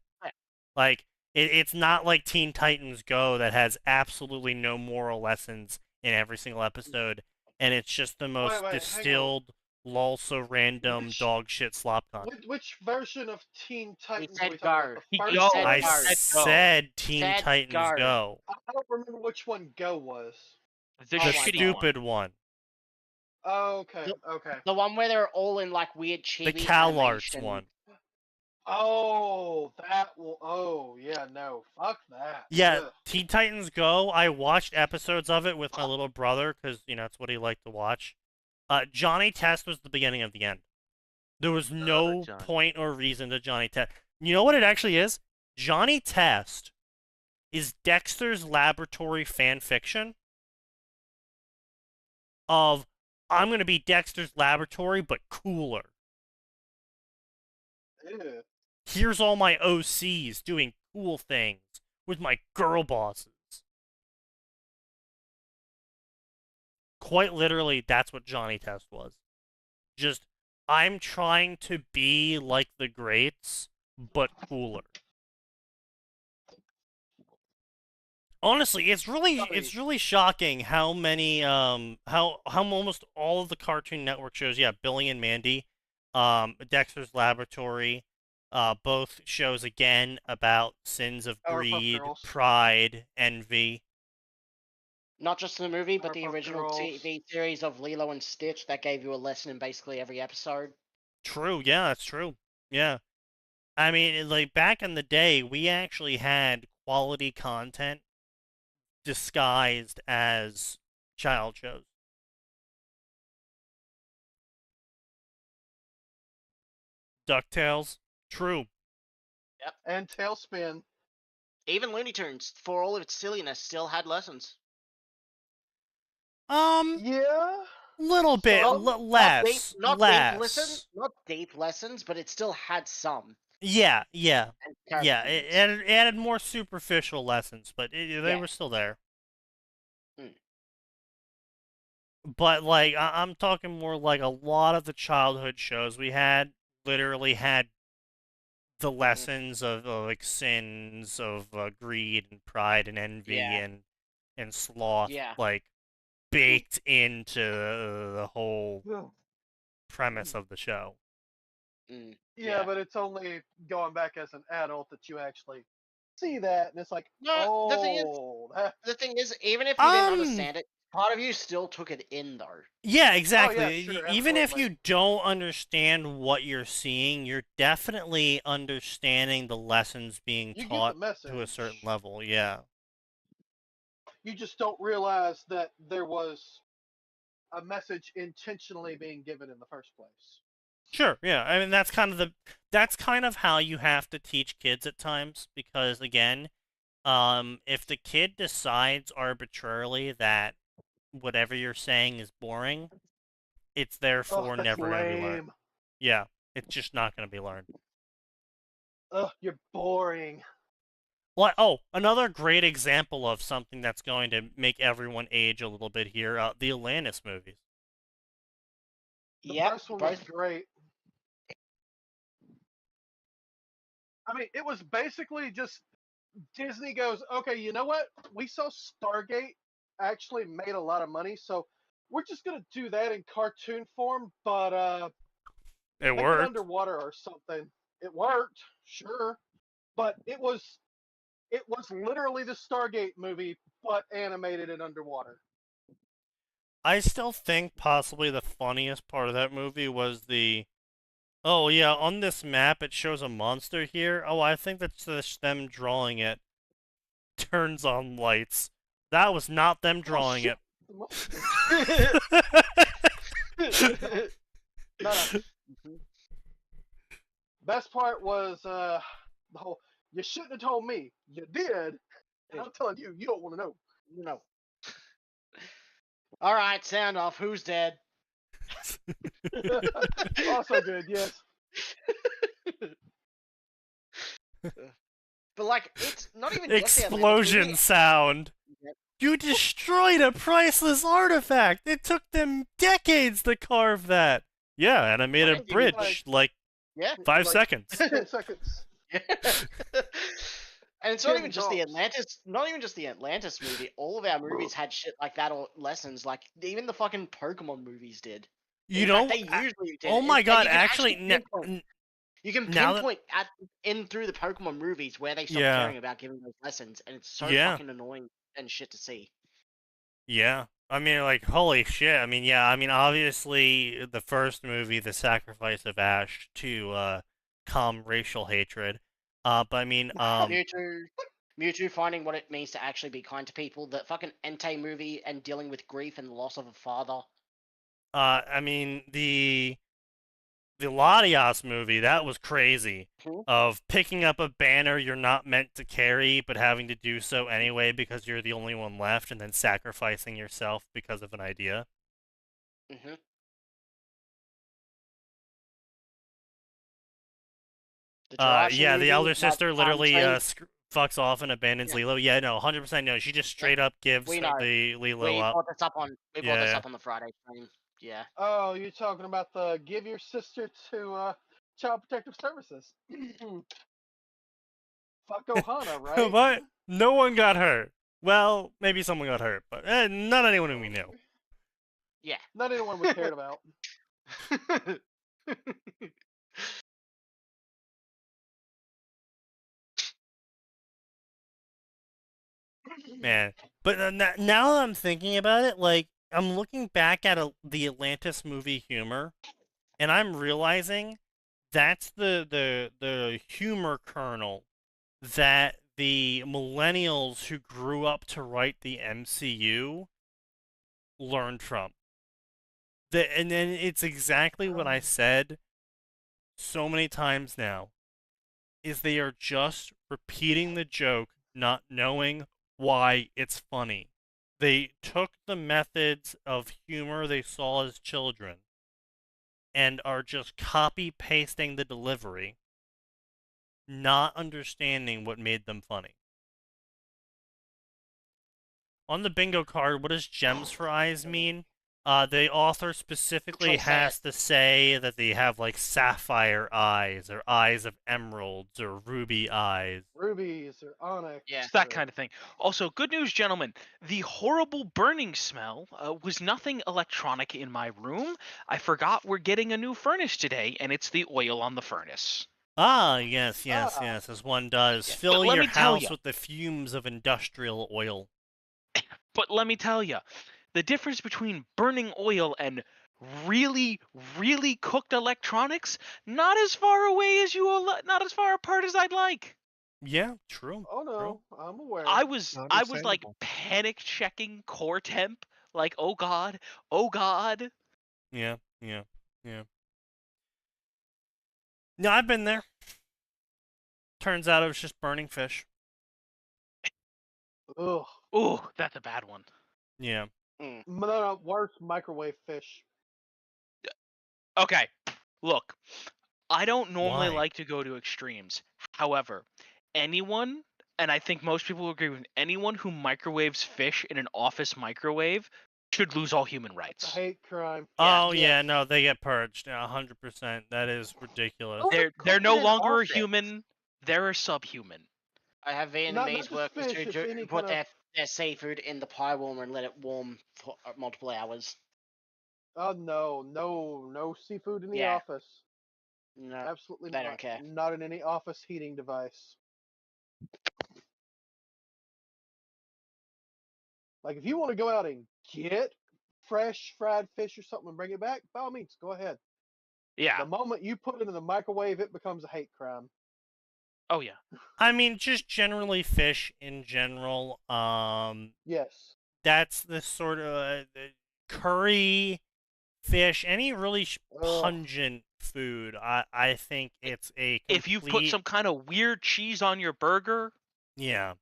Like, it's not like Teen Titans Go that has absolutely no moral lessons in every single episode, and it's just the most distilled, lol-so random dog shit slop content. Which version of Teen Titans are we talking about? I said Teen Titans Go. I don't remember which one Go was. The stupid one. Okay, okay. The one where they're all in like weird chibi The Cal Arts animation. one. Oh, that will. Oh, yeah, no, fuck that. Yeah, Ugh. Teen Titans Go. I watched episodes of it with my little brother because that's what he liked to watch. Johnny Test was the beginning of the end. There was no Johnny. point or reason to Johnny Test. You know what it actually is? Johnny Test is Dexter's Laboratory fan fiction of I'm going to be Dexter's Laboratory, but cooler. Ew. Here's all my OCs doing cool things with my girl bosses. Quite literally, that's what Johnny Test was. Just, I'm trying to be like the greats, but cooler. Honestly, it's really shocking how many how almost all of the Cartoon Network shows, yeah, Billy and Mandy, Dexter's Laboratory, both shows again about sins of Powerpuff greed, Girls. pride, envy. Not just the movie, but the Powerpuff original Girls. TV series of Lilo and Stitch that gave you a lesson in basically every episode. True, yeah, that's true. Yeah. I mean, like back in the day, we actually had quality content disguised as child shows. DuckTales, true. And Tailspin. Even Looney Tunes, for all of its silliness, still had lessons. Yeah. Little bit Some. less, Not deep lessons, but it still had some. Yeah. And Yeah, character it moments. added more superficial lessons, but they Yeah. were still there. Mm. But like, I'm talking more like a lot of the childhood shows we had literally had the lessons of like sins of greed and pride and envy Yeah. and sloth, Yeah. like baked into the whole premise of the show. Mm. Yeah, but it's only going back as an adult that you actually see that, and it's like, No, oh, the thing is, even if you didn't understand it, part of you still took it in, though. Yeah, exactly. Oh, yeah, sure, Even if absolutely. you don't understand what you're seeing, you're definitely understanding the lessons being You get taught the message. to a certain level. Yeah. You just don't realize that there was a message intentionally being given in the first place. Sure. Yeah. I mean, that's kind of how you have to teach kids at times because again, if the kid decides arbitrarily that whatever you're saying is boring, it's therefore that's never going to be learned. lame. Yeah, it's just not going to be learned. Ugh, you're boring. What? Oh, another great example of something that's going to make everyone age a little bit here, the Atlantis movies. The first one was great. I mean, it was basically just Disney goes, okay, you know what? We saw Stargate actually made a lot of money, so we're just gonna do that in cartoon form, but It make worked. it underwater or something. It worked, sure, but it was literally the Stargate movie, but animated and underwater. I still think possibly the funniest part of that movie was oh yeah, on this map it shows a monster here. Oh, I think that's just them drawing it. Turns on lights. That was not them drawing it. No. Best part was the whole, you shouldn't have told me. You did. And I'm telling you, you don't want to know. No. All right, sound off. Who's dead? Also good, yes. But like, it's not even explosion sound. You destroyed a priceless artifact. It took them decades to carve that. Yeah, and I made a bridge like 5 seconds. 10 seconds. And it's not even just the Atlantis, movie. All of our movies had shit like that or lessons. Like even the fucking Pokemon movies did. You know, they usually did. Oh my god! Actually, you can pinpoint through the Pokemon movies where they stop caring about giving those lessons, and it's so fucking annoying and shit to see. Yeah, I mean, like, holy shit. I mean, yeah, I mean, obviously, the first movie, The Sacrifice of Ash, to calm racial hatred. But I mean, Mewtwo finding what it means to actually be kind to people. The fucking Entei movie and dealing with grief and the loss of a father. I mean, the Latias movie, that was crazy. Mhm. Of picking up a banner you're not meant to carry, but having to do so anyway because you're the only one left, and then sacrificing yourself because of an idea. Mm-hmm. The Jirachi Yeah, the movie elder about sister literally trade. fucks off and abandons Yeah. Lilo. Yeah, no, 100% no. She just straight up gives We know. the Lilo We up. brought this up on Yeah. the Friday stream. Yeah. Oh, you're talking about the give your sister to Child Protective Services. Fuck Ohana, right? What? No one got hurt. Well, maybe someone got hurt, but not anyone we knew. Yeah. Not anyone we cared about. Man. But now that I'm thinking about it, like, I'm looking back at the Atlantis movie humor, and I'm realizing that's the humor kernel that the millennials who grew up to write the MCU learned from. And then it's exactly what I said so many times now, is they are just repeating the joke, not knowing why it's funny. They took the methods of humor they saw as children and are just copy pasting the delivery, not understanding what made them funny. On the bingo card, what does gems for eyes mean? The author specifically has to say that they have like sapphire eyes or eyes of emeralds or ruby eyes. Rubies or onyx. Yeah. It's that kind of thing. Also, good news, gentlemen. The horrible burning smell was nothing electronic in my room. I forgot we're getting a new furnace today, and it's the oil on the furnace. Ah, yes, Ah. as one does. Yeah. Fill But let your me tell house ya. with the fumes of industrial oil. But let me tell you, the difference between burning oil and really, really cooked electronics, not as far away as not as far apart as I'd like. Yeah, true. Oh no, True. I'm aware. I was like Understandable. panic checking core temp, like oh god, oh god. Yeah, yeah, yeah. No, I've been there. Turns out it was just burning fish. Ugh. Ooh, that's a bad one. Yeah. No, worse, microwave fish. Okay, look, I don't normally Why? like to go to extremes. However, anyone, and I think most people will agree with anyone who microwaves fish in an office microwave should lose all human It's a rights. hate crime. Oh Yeah. yeah, no, they get purged. 100%. That is ridiculous. Oh, They're no cooked in an longer a office. human. They're a subhuman. I have Not Vietnamese just workers fish, it's any who put kind of. their seafood in the pie warmer and let it warm for multiple hours. Oh no seafood in the Yeah. office. No, Absolutely they not. don't care. Not in any office heating device. Like if you want to go out and get fresh fried fish or something and bring it back, by all means, go ahead. Yeah. The moment you put it in the microwave, it becomes a hate crime. Oh yeah. I mean, just generally fish in general. Yes. That's the sort of curry fish, any really Ugh. pungent food. I think it's a complete... If you put some kind of weird cheese on your burger, Yeah.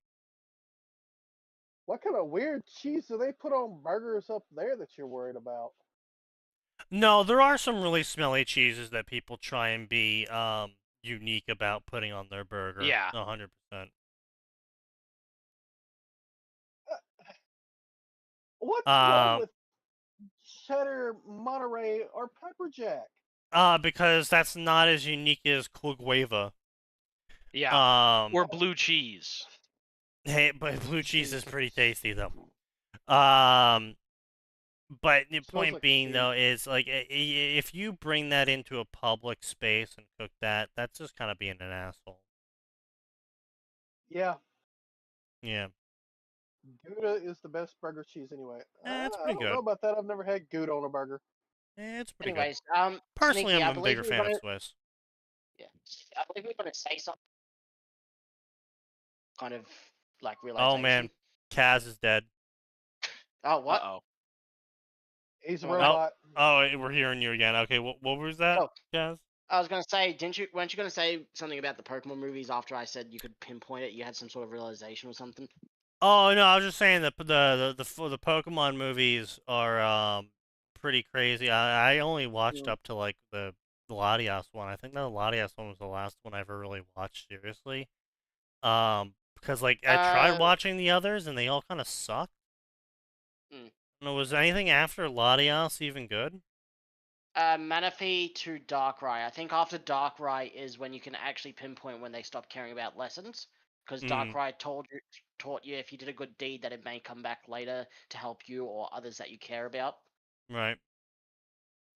What kind of weird cheese do they put on burgers up there that you're worried about? No, there are some really smelly cheeses that people try and be unique about putting on their burger. Yeah. 100%. What's wrong with cheddar, Monterey, or pepper jack? Because that's not as unique as Clugueva. yeah, or blue cheese. Hey, but blue cheese is Jesus. pretty tasty though. But the Smells point like being pee. though is like if you bring that into a public space and cook that, that's just kind of being an asshole. Yeah, Yeah. Gouda is the best burger cheese anyway. It's I pretty don't know good. about that. I've never had Gouda on a burger. It's pretty good. Anyways, Personally, Sneaky, I I'm a believe bigger you were fan of gonna, Swiss. yeah, I believe you were gonna say something. Kind of like Oh realization. man, Kaz is dead. Oh, what? Uh-oh. He's a Oh, robot. Oh, we're hearing you again. Okay, what was that, Oh. Kaz? I was gonna say, weren't you gonna say something about the Pokemon movies after I said you could pinpoint it? You had some sort of realization or something. Oh no, I was just saying that the Pokemon movies are pretty crazy. I only watched up to like the Latias one. I think the Latias one was the last one I ever really watched seriously. Because like I tried watching the others and they all kind of sucked. And was anything after Latias even good? Manaphy to Darkrai. I think after Darkrai is when you can actually pinpoint when they stop caring about lessons. Because Darkrai taught you if you did a good deed that it may come back later to help you or others that you care about. Right.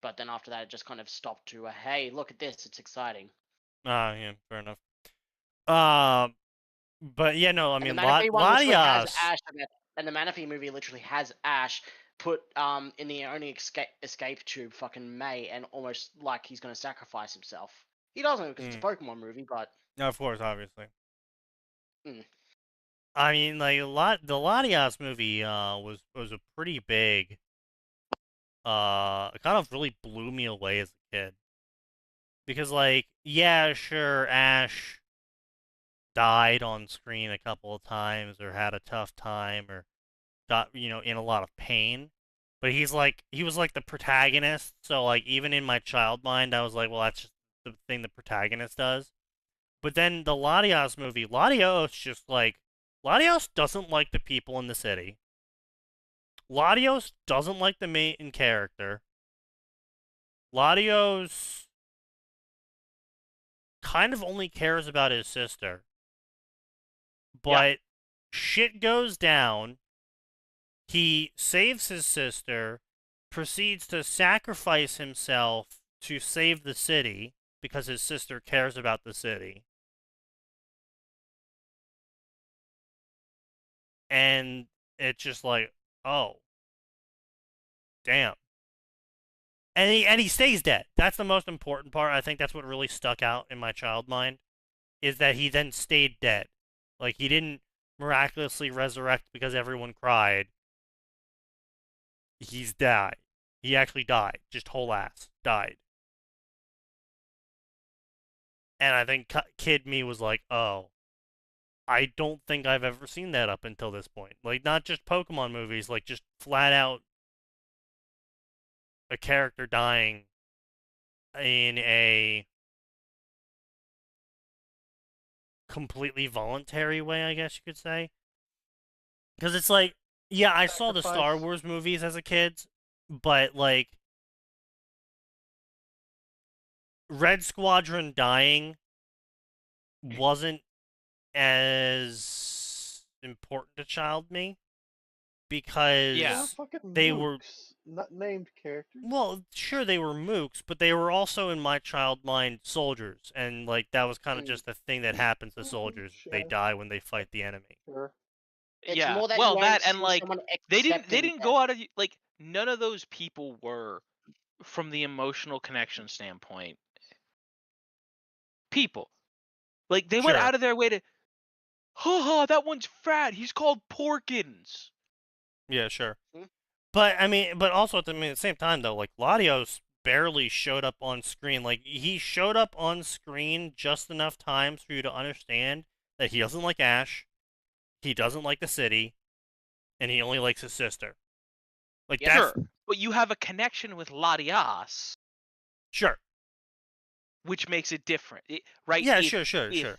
But then after that, it just kind of stopped to a, hey, look at this, it's exciting. Yeah, fair enough. But yeah, no, I mean, Latias. Latias. And the Manaphy movie literally has Ash put in the only escape tube fucking May, and almost like he's gonna sacrifice himself. He doesn't because it's a Pokemon movie, but No, of course, obviously. I mean, like the Latias movie was a pretty big. It kind of really blew me away as a kid. Because like, yeah, sure, Ash died on screen a couple of times or had a tough time or got, in a lot of pain. But he was like the protagonist, so like even in my child mind I was like, well, that's just the thing the protagonist does. But then the Latios movie, Latios doesn't like the people in the city. Latios doesn't like the main character. Latios kind of only cares about his sister. But shit goes down. He saves his sister, proceeds to sacrifice himself to save the city because his sister cares about the city. And it's just like, oh, damn. And he stays dead. That's the most important part. I think that's what really stuck out in my child mind, is that he then stayed dead. Like, he didn't miraculously resurrect because everyone cried. He's died. He actually died. Just whole ass. Died. And I think kid me was like, oh, I don't think I've ever seen that up until this point. Like, not just Pokemon movies, like, just flat out a character dying in a completely voluntary way, I guess you could say. Because it's like, yeah, I saw the Star Wars movies as a kid, but, like, Red Squadron dying wasn't as important to child me because they were not named characters. Well, sure, they were mooks, but they were also in my child mind soldiers, and like that was kind of just the thing that happens to soldiers. They die when they fight the enemy. Sure. It's more that well, you that see and like someone they didn't accepting go out of like none of those people were from the emotional connection standpoint. People, like they went out of their way to, that one's fat. He's called Porkins. Yeah, sure. But I mean, but also at the same time though, like Latios barely showed up on screen. Like he showed up on screen just enough times for you to understand that he doesn't like Ash, he doesn't like the city, and he only likes his sister. Like that's sure, but you have a connection with Latias. Sure. Which makes it different, right? Yeah, sure.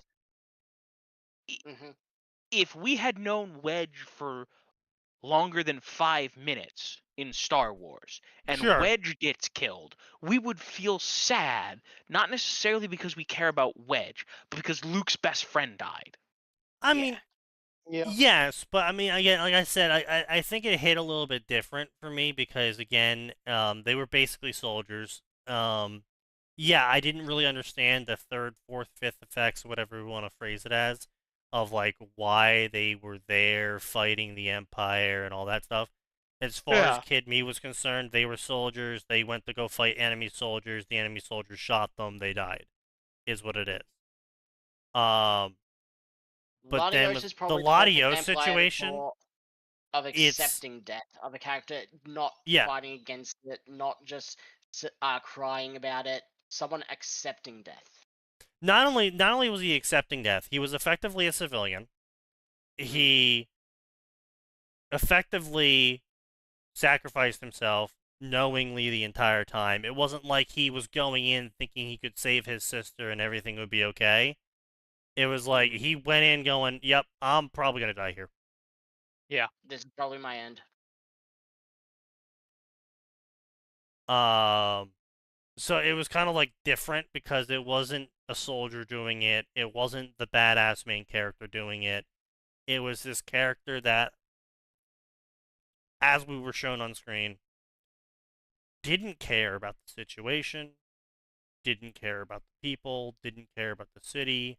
If we had known Wedge for longer than 5 minutes in Star Wars, and Wedge gets killed, we would feel sad, not necessarily because we care about Wedge, but because Luke's best friend died. I mean, yes, but I mean, again, like I said, I think it hit a little bit different for me because, again, they were basically soldiers. Yeah, I didn't really understand the third, fourth, fifth effects, whatever we want to phrase it as. of like why they were there fighting the Empire and all that stuff. As far as Yeah. Kid Me was concerned, they were soldiers. They went to go fight enemy soldiers. The enemy soldiers shot them. They died. Is what it is. But then Latios with is the probably the whole Latios gameplay situation, of it's accepting death of a character, not yeah. fighting against it, not just crying about it. Someone accepting death. Not only was he accepting death, he was effectively a civilian. He effectively sacrificed himself knowingly the entire time. It wasn't like he was going in thinking he could save his sister and everything would be okay. It was like he went in going, "Yep, I'm probably gonna die here." Yeah. This is probably my end. So it was kind of like different because it wasn't a soldier doing it. It wasn't the badass main character doing it. It was this character that, as we were shown on screen, didn't care about the situation, didn't care about the people, didn't care about the city,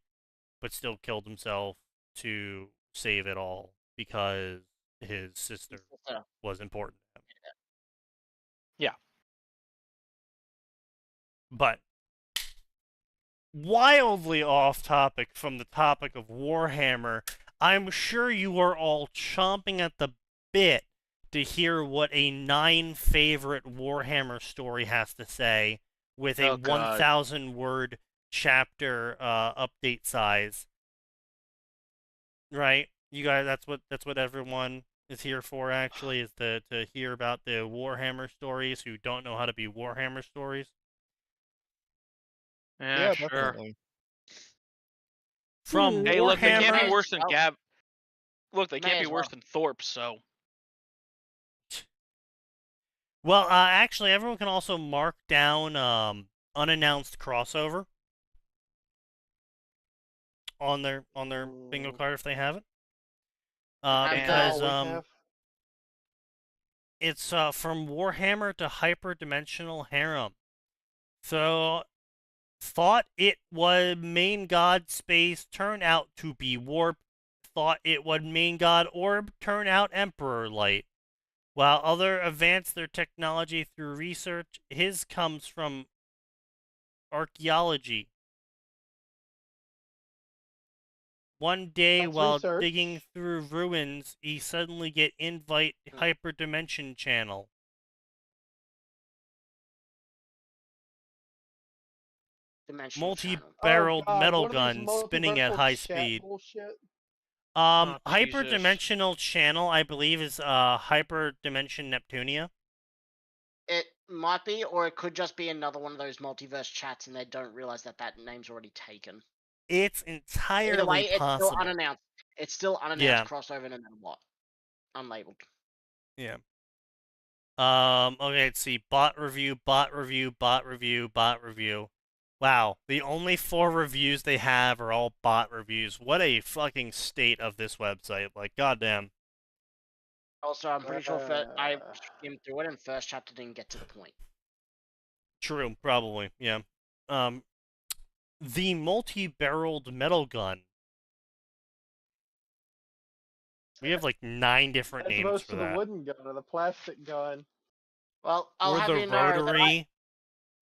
but still killed himself to save it all because his sister was important to him. Yeah. But wildly off topic from the topic of Warhammer, I'm sure you are all chomping at the bit to hear what a 9 favorite Warhammer story has to say with a 1,000 word chapter update size. Right? You guys, that's what everyone is here for, actually, is to hear about the Warhammer stories who don't know how to be Warhammer stories. Yeah, sure. definitely. From Hey, look, they can't Warhammer. be worse than Gab. Look, they May can't be as worse well. than Thorpe. So Well, actually, everyone can also mark down unannounced crossover on their bingo card if they have it. Because it's from Warhammer to Hyperdimensional Harem. So, thought it was main god space, turned out to be warp. Thought it was main god orb, turned out Emperor light. While other advance their technology through research, his comes from archaeology. One day, That's while research. digging through ruins, he suddenly get invite hyperdimension channel. Dimensional channel. Multi-barreled God, metal one of these gun spinning at multiversal high chat speed. bullshit. Jesus. Hyperdimensional channel, I believe, is Hyperdimension Neptunia. It might be, or it could just be another one of those multiverse chats, and they don't realize that that name's already taken. It's Either entirely way, it's possible. still unannounced. It's still unannounced crossover no matter what. Unlabeled. Yeah. Okay, let's see. Bot review, bot review, bot review, bot review. Wow, the only 4 reviews they have are all bot reviews. What a fucking state of this website. Like, goddamn. Also, I'm pretty sure I skimmed through it, and first chapter didn't get to the point. True, probably, yeah. The multi-barreled metal gun. We have like 9 different As names opposed for to that. the wooden gun or the plastic gun. Well, I'll Or have the you know that rotary.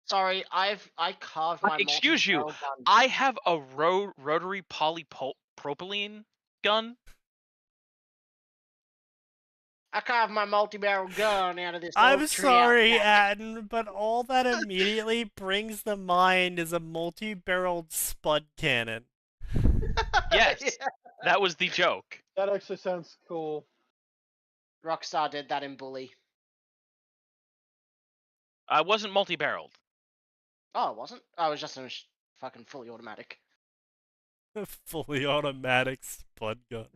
Sorry, I carved my excuse you, multi-barrel gun. I have a rotary polypropylene gun. I carved my multi-barrel gun out of this. I'm oak tree sorry, outside. Atin, but all that immediately brings to mind is a multi-barreled spud cannon. Yes, that was the joke. That actually sounds cool. Rockstar did that in Bully. I wasn't multi-barreled. Oh, it wasn't? Oh, it was just a fucking fully automatic. Fully automatic spud gun.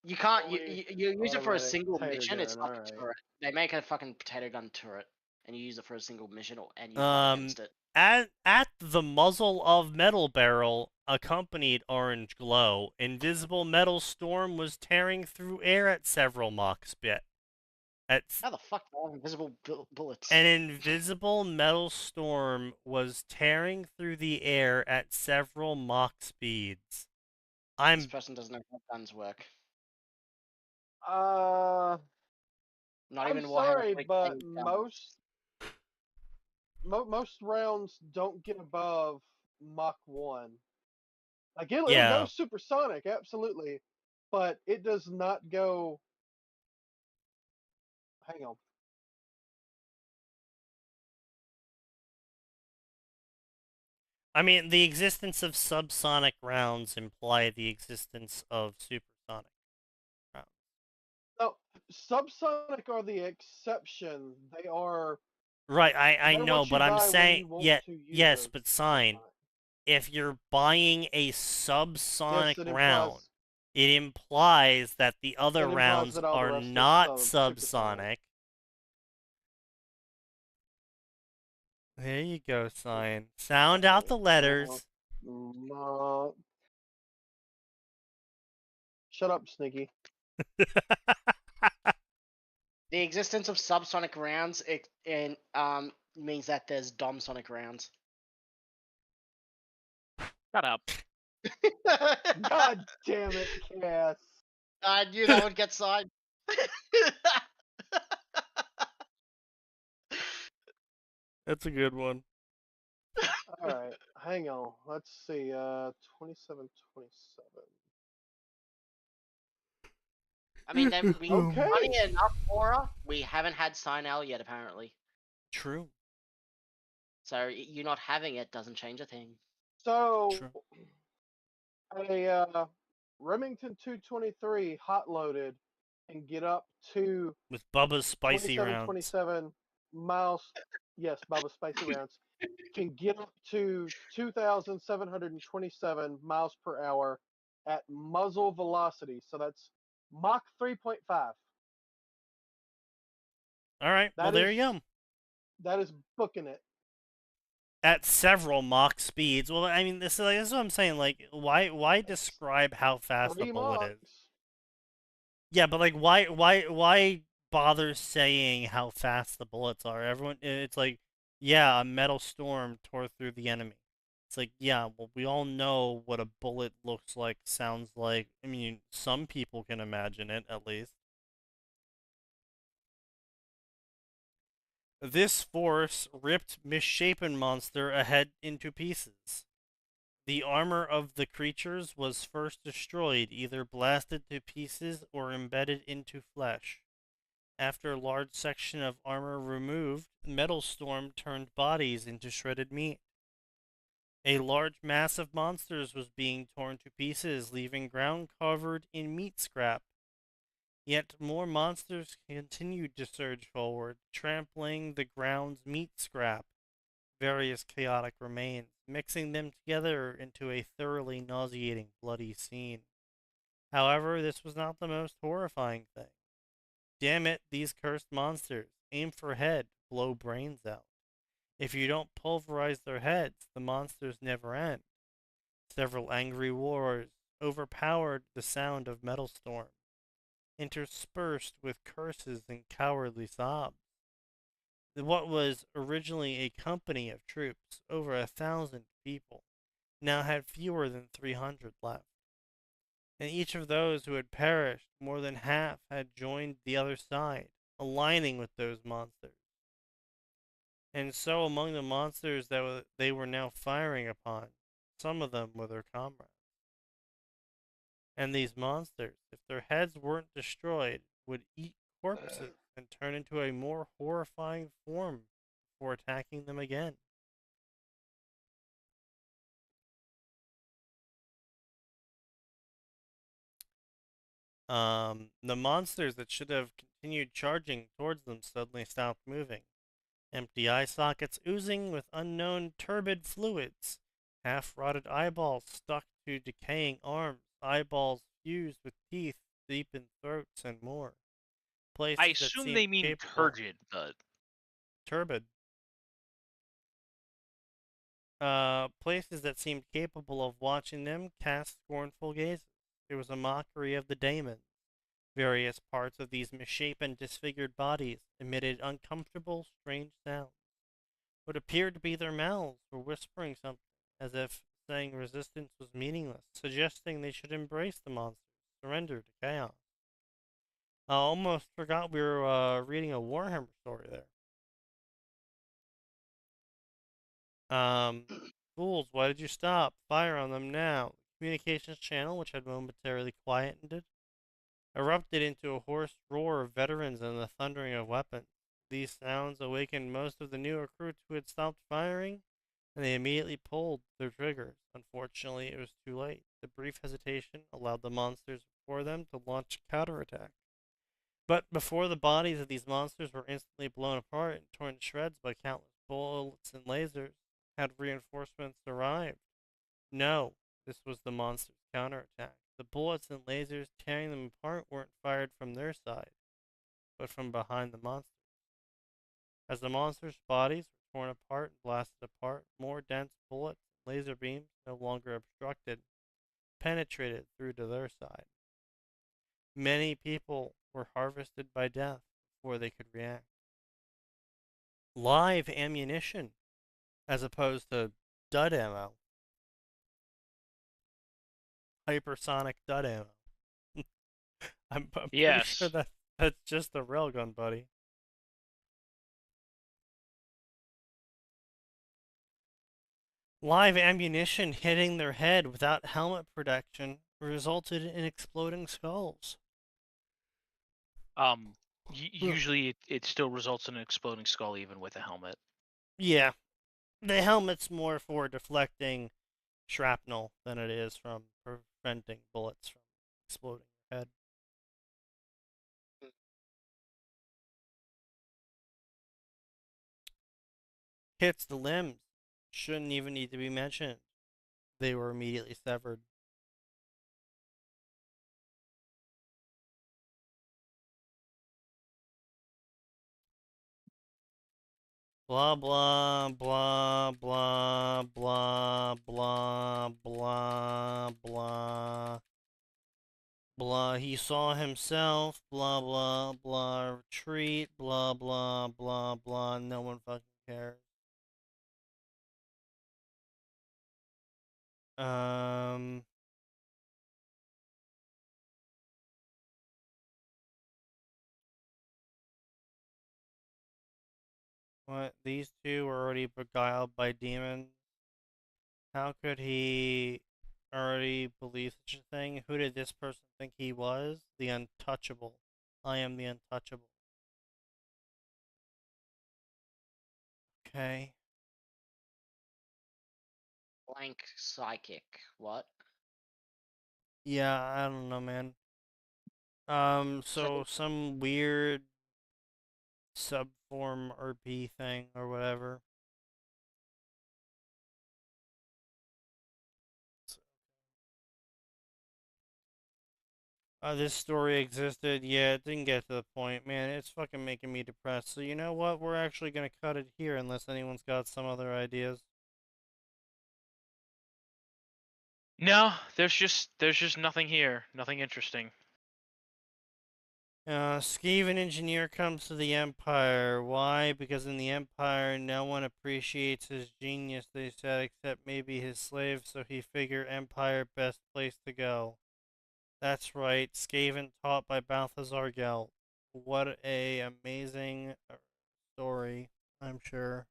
You can't. You use it for a Automatic single potato mission. It's gun, like a alright. turret. They make a fucking potato gun turret, and you use it for a single mission, and you fight against it. At the muzzle of metal barrel, accompanied orange glow, invisible metal storm was tearing through air at several Mach speed. How the fuck do I have invisible bullets? An invisible metal storm was tearing through the air at several Mach speeds. This person doesn't know how guns work. Not I'm even sorry, Warhammer but 40K guns. most rounds don't get above Mach 1. Like it'll Yeah. go supersonic, absolutely, but it does not go. Hang on. I mean, the existence of subsonic rounds imply the existence of supersonic rounds. No, subsonic are the exception. They are. Right, I They're know, what you but I'm buy when saying, you want yeah, to use yes, those but sign, subsonic. if you're buying a Yes, subsonic it round, implies. it implies that the other It implies rounds that all the are rest not are supersonic. subsonic. There you go, sign. Sound out the letters. Shut up, Sneaky. The existence of subsonic rounds means that there's domsonic rounds. Shut up. God damn it, Cass. I knew that would get signed. That's a good one. Alright, hang on. Let's see. 27, 27. I mean, Okay. funny enough, Laura, we haven't had Sign L yet, apparently. True. So you not having it doesn't change a thing. So, True. a Remington 223 hot loaded can get up to With Bubba's spicy 27, rounds. 27 miles. Yes, Bubba Spicy rounds can get up to 2,727 miles per hour at muzzle velocity. So that's Mach 3.5. All right, well, there you go. That is booking it. At several Mach speeds. Well, I mean, this is what I'm saying. Like, why describe how fast the 3 bullet Machs. is? Yeah, but like, why bother saying how fast the bullets are? Everyone, it's like, yeah, a metal storm tore through the enemy. It's like, yeah, well, we all know what a bullet looks like, sounds like. I mean, some people can imagine it, at least. This force ripped misshapen monster ahead into pieces. The armor of the creatures was first destroyed, either blasted to pieces or embedded into flesh. After a large section of armor removed, Metal Storm turned bodies into shredded meat. A large mass of monsters was being torn to pieces, leaving ground covered in meat scrap. Yet more monsters continued to surge forward, trampling the ground's meat scrap, various chaotic remains, mixing them together into a thoroughly nauseating, bloody scene. However, this was not the most horrifying thing. Damn it, these cursed monsters. Aim for head, blow brains out. If you don't pulverize their heads, the monsters never end. Several angry roars overpowered the sound of Metal Storm, interspersed with curses and cowardly sobs. What was originally a company of troops, over 1,000 people, now had fewer than 300 left. And each of those who had perished, more than half had joined the other side, aligning with those monsters. And so among the monsters that they were now firing upon, some of them were their comrades. And these monsters, if their heads weren't destroyed, would eat corpses and turn into a more horrifying form before attacking them again. The monsters that should have continued charging towards them suddenly stopped moving. Empty eye sockets oozing with unknown turbid fluids, half-rotted eyeballs stuck to decaying arms, eyeballs fused with teeth deep in throats, and more. Places I that assume seemed they mean capable. turgid. Turbid. Places that seemed capable of watching them cast scornful gazes. It was a mockery of the daemons. Various parts of these misshapen, disfigured bodies emitted uncomfortable, strange sounds. What appeared to be their mouths were whispering something, as if saying resistance was meaningless, suggesting they should embrace the monsters, surrender to chaos. I almost forgot we were reading a Warhammer story there. Fools, why did you stop? Fire on them now. The communications channel, which had momentarily quietened, erupted into a hoarse roar of veterans and the thundering of weapons. These sounds awakened most of the new recruits who had stopped firing, and they immediately pulled their triggers. Unfortunately, it was too late. The brief hesitation allowed the monsters before them to launch a counterattack. But before the bodies of these monsters were instantly blown apart and torn to shreds by countless bullets and lasers, had reinforcements arrived? No, this was the monsters' counterattack. The bullets and lasers tearing them apart weren't fired from their side, but from behind the monsters. As the monsters' bodies were torn apart and blasted apart, more dense bullets and laser beams, no longer obstructed, penetrated through to their side. Many people were harvested by death before they could react. Live ammunition, as opposed to dud ammo. Hypersonic dud ammo. I'm pretty sure Yes. that's just a railgun, buddy. Live ammunition hitting their head without helmet protection resulted in exploding skulls. Usually it still results in an exploding skull even with a helmet. Yeah, the helmet's more for deflecting shrapnel than it is from preventing bullets from exploding your head. Hits the limbs shouldn't even need to be mentioned. They were immediately severed. Blah blah blah blah blah blah blah blah blah. He saw himself. Blah blah blah. Retreat. Blah blah blah blah. No one fucking cares. What? These two were already beguiled by demons? How could he already believe such a thing? Who did this person think he was? The untouchable. I am the untouchable. Okay. Blank psychic. What? Yeah, I don't know, man. So some weird subform RP thing or whatever. This story existed. Yeah, it didn't get to the point. Man, it's fucking making me depressed. So you know what? We're actually gonna cut it here unless anyone's got some other ideas. No, there's just nothing here. Nothing interesting. Skaven engineer comes to the Empire. Why? Because in the Empire, no one appreciates his genius, they said, except maybe his slaves, so he figured Empire best place to go. That's right, Skaven taught by Balthazar Gelt. What a amazing story, I'm sure.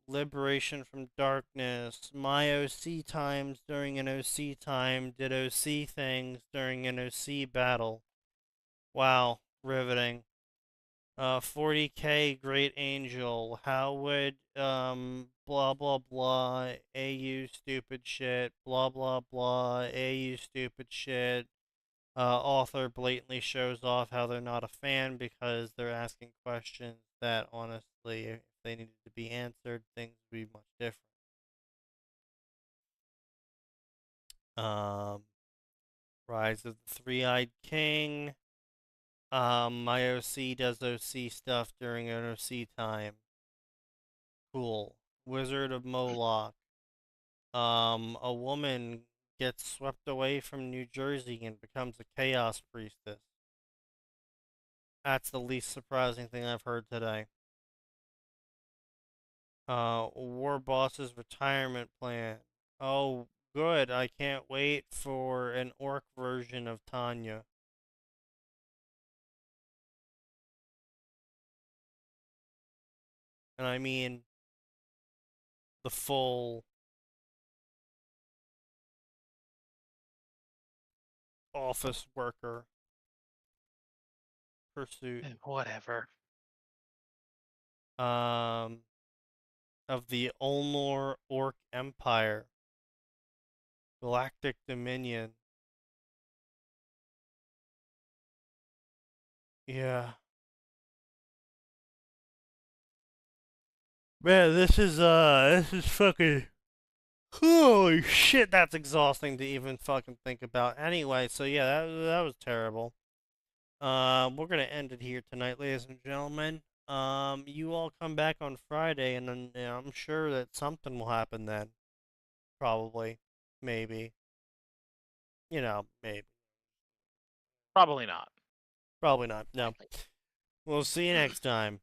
Liberation from darkness. My OC times during an OC time did OC things during an OC battle. Wow, riveting. 40k Great Angel. How would, blah blah blah, AU stupid shit, blah blah blah, AU stupid shit. Author blatantly shows off how they're not a fan because they're asking questions that honestly, if they needed to be answered, things would be much different. Rise of the Three-Eyed King. My OC does OC stuff during an OC time. Cool. Wizard of Moloch. A woman gets swept away from New Jersey and becomes a chaos priestess. That's the least surprising thing I've heard today. War Boss's retirement plan. Oh, good. I can't wait for an orc version of Tanya. And I mean the full office worker pursuit. Whatever. Of the Ulnor Orc Empire. Galactic Dominion. Yeah. Man, this is fucking, holy shit, that's exhausting to even fucking think about. Anyway, so yeah, that was terrible. We're gonna end it here tonight, ladies and gentlemen. You all come back on Friday, and then I'm sure that something will happen then. Probably. Maybe. Maybe. Probably not. Probably not. No. We'll see you next time.